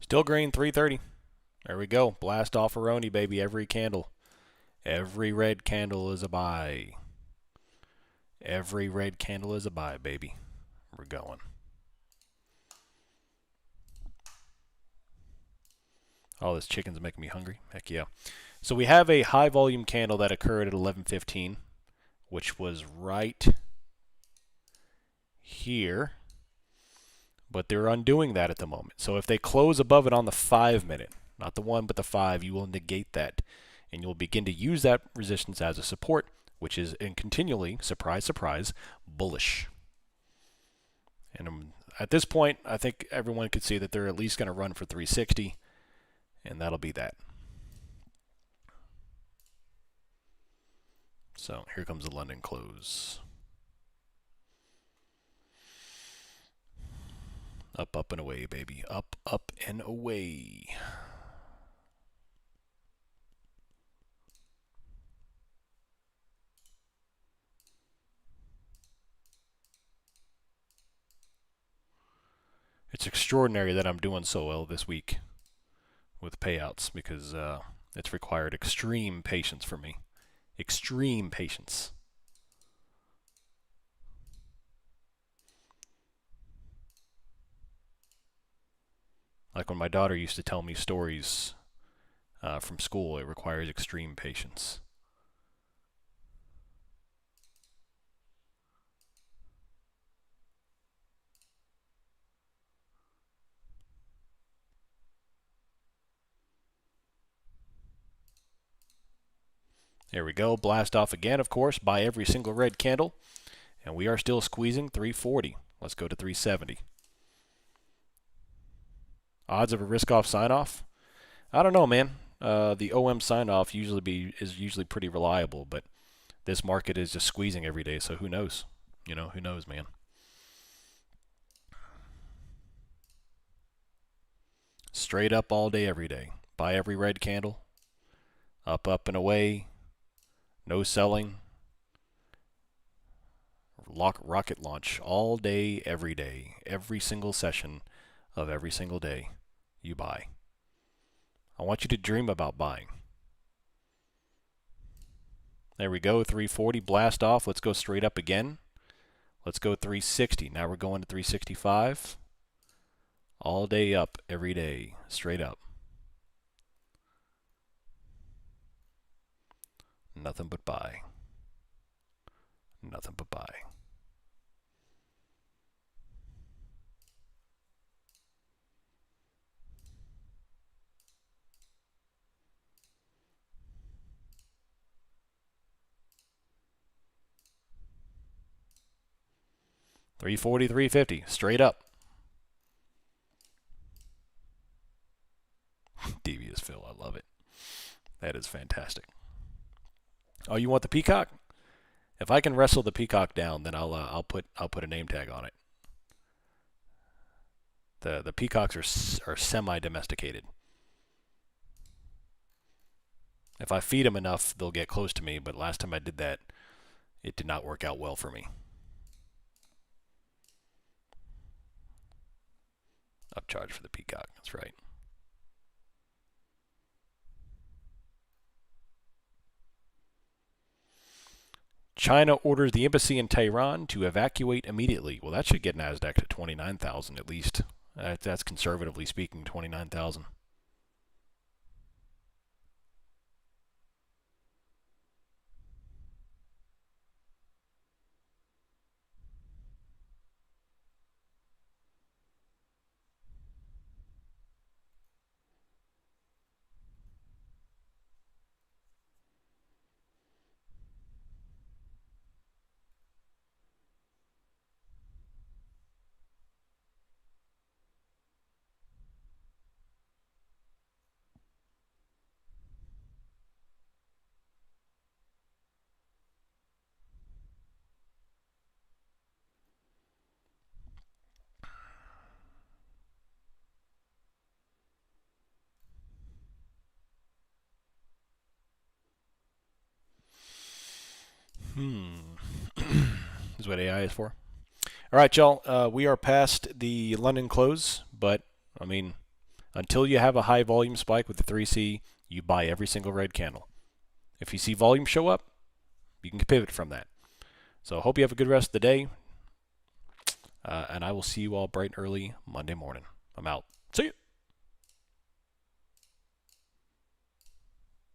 Still green, 330. There we go. Blast off Aroni, baby. Every candle. Every red candle is a buy. Every red candle is a buy, baby. We're going. Oh, this chicken's making me hungry. Heck yeah. So we have a high volume candle that occurred at 11:15, which was right here. But they're undoing that at the moment. So if they close above it on the 5-minute, not the 1 but the 5, you will negate that. And you'll begin to use that resistance as a support, which is in continually, surprise, surprise, bullish. And at this point, I think everyone could see that they're at least going to run for 360, and that'll be that. So here comes the London close. Up, up, and away, baby. Up, up, and away. It's extraordinary that I'm doing so well this week with payouts because it's required extreme patience for me. Extreme patience. Like when my daughter used to tell me stories from school, it requires extreme patience. There we go. Blast off again, of course, buy every single red candle. And we are still squeezing 340. Let's go to 370. Odds of a risk-off sign-off? I don't know, man. The OM sign-off is usually pretty reliable, but this market is just squeezing every day, so who knows? You know, who knows, man? Straight up all day, every day. Buy every red candle. Up, up, and away. No selling. Rocket launch all day, every day. Every single session of every single day, you buy. I want you to dream about buying. There we go, 340, blast off. Let's go straight up again. Let's go 360. Now we're going to 365. All day up, every day, straight up. Nothing but buy. Nothing but buy. $340, $350, straight up. Devious Phil, I love it. That is fantastic. Oh, you want the peacock? If I can wrestle the peacock down, then I'll put a name tag on it. The peacocks are semi-domesticated. If I feed them enough, they'll get close to me. But last time I did that, it did not work out well for me. Upcharge for the peacock. That's right. China orders the embassy in Tehran to evacuate immediately. Well, that should get NASDAQ to 29,000 at least. That's conservatively speaking, 29,000. Is what AI is for. All right, y'all. We are past the London close, but I mean, Until you have a high volume spike with the 3C, you buy every single red candle. If you see volume show up, you can pivot from that. So I hope you have a good rest of the day. And I will see you all bright and early Monday morning. I'm out. See you.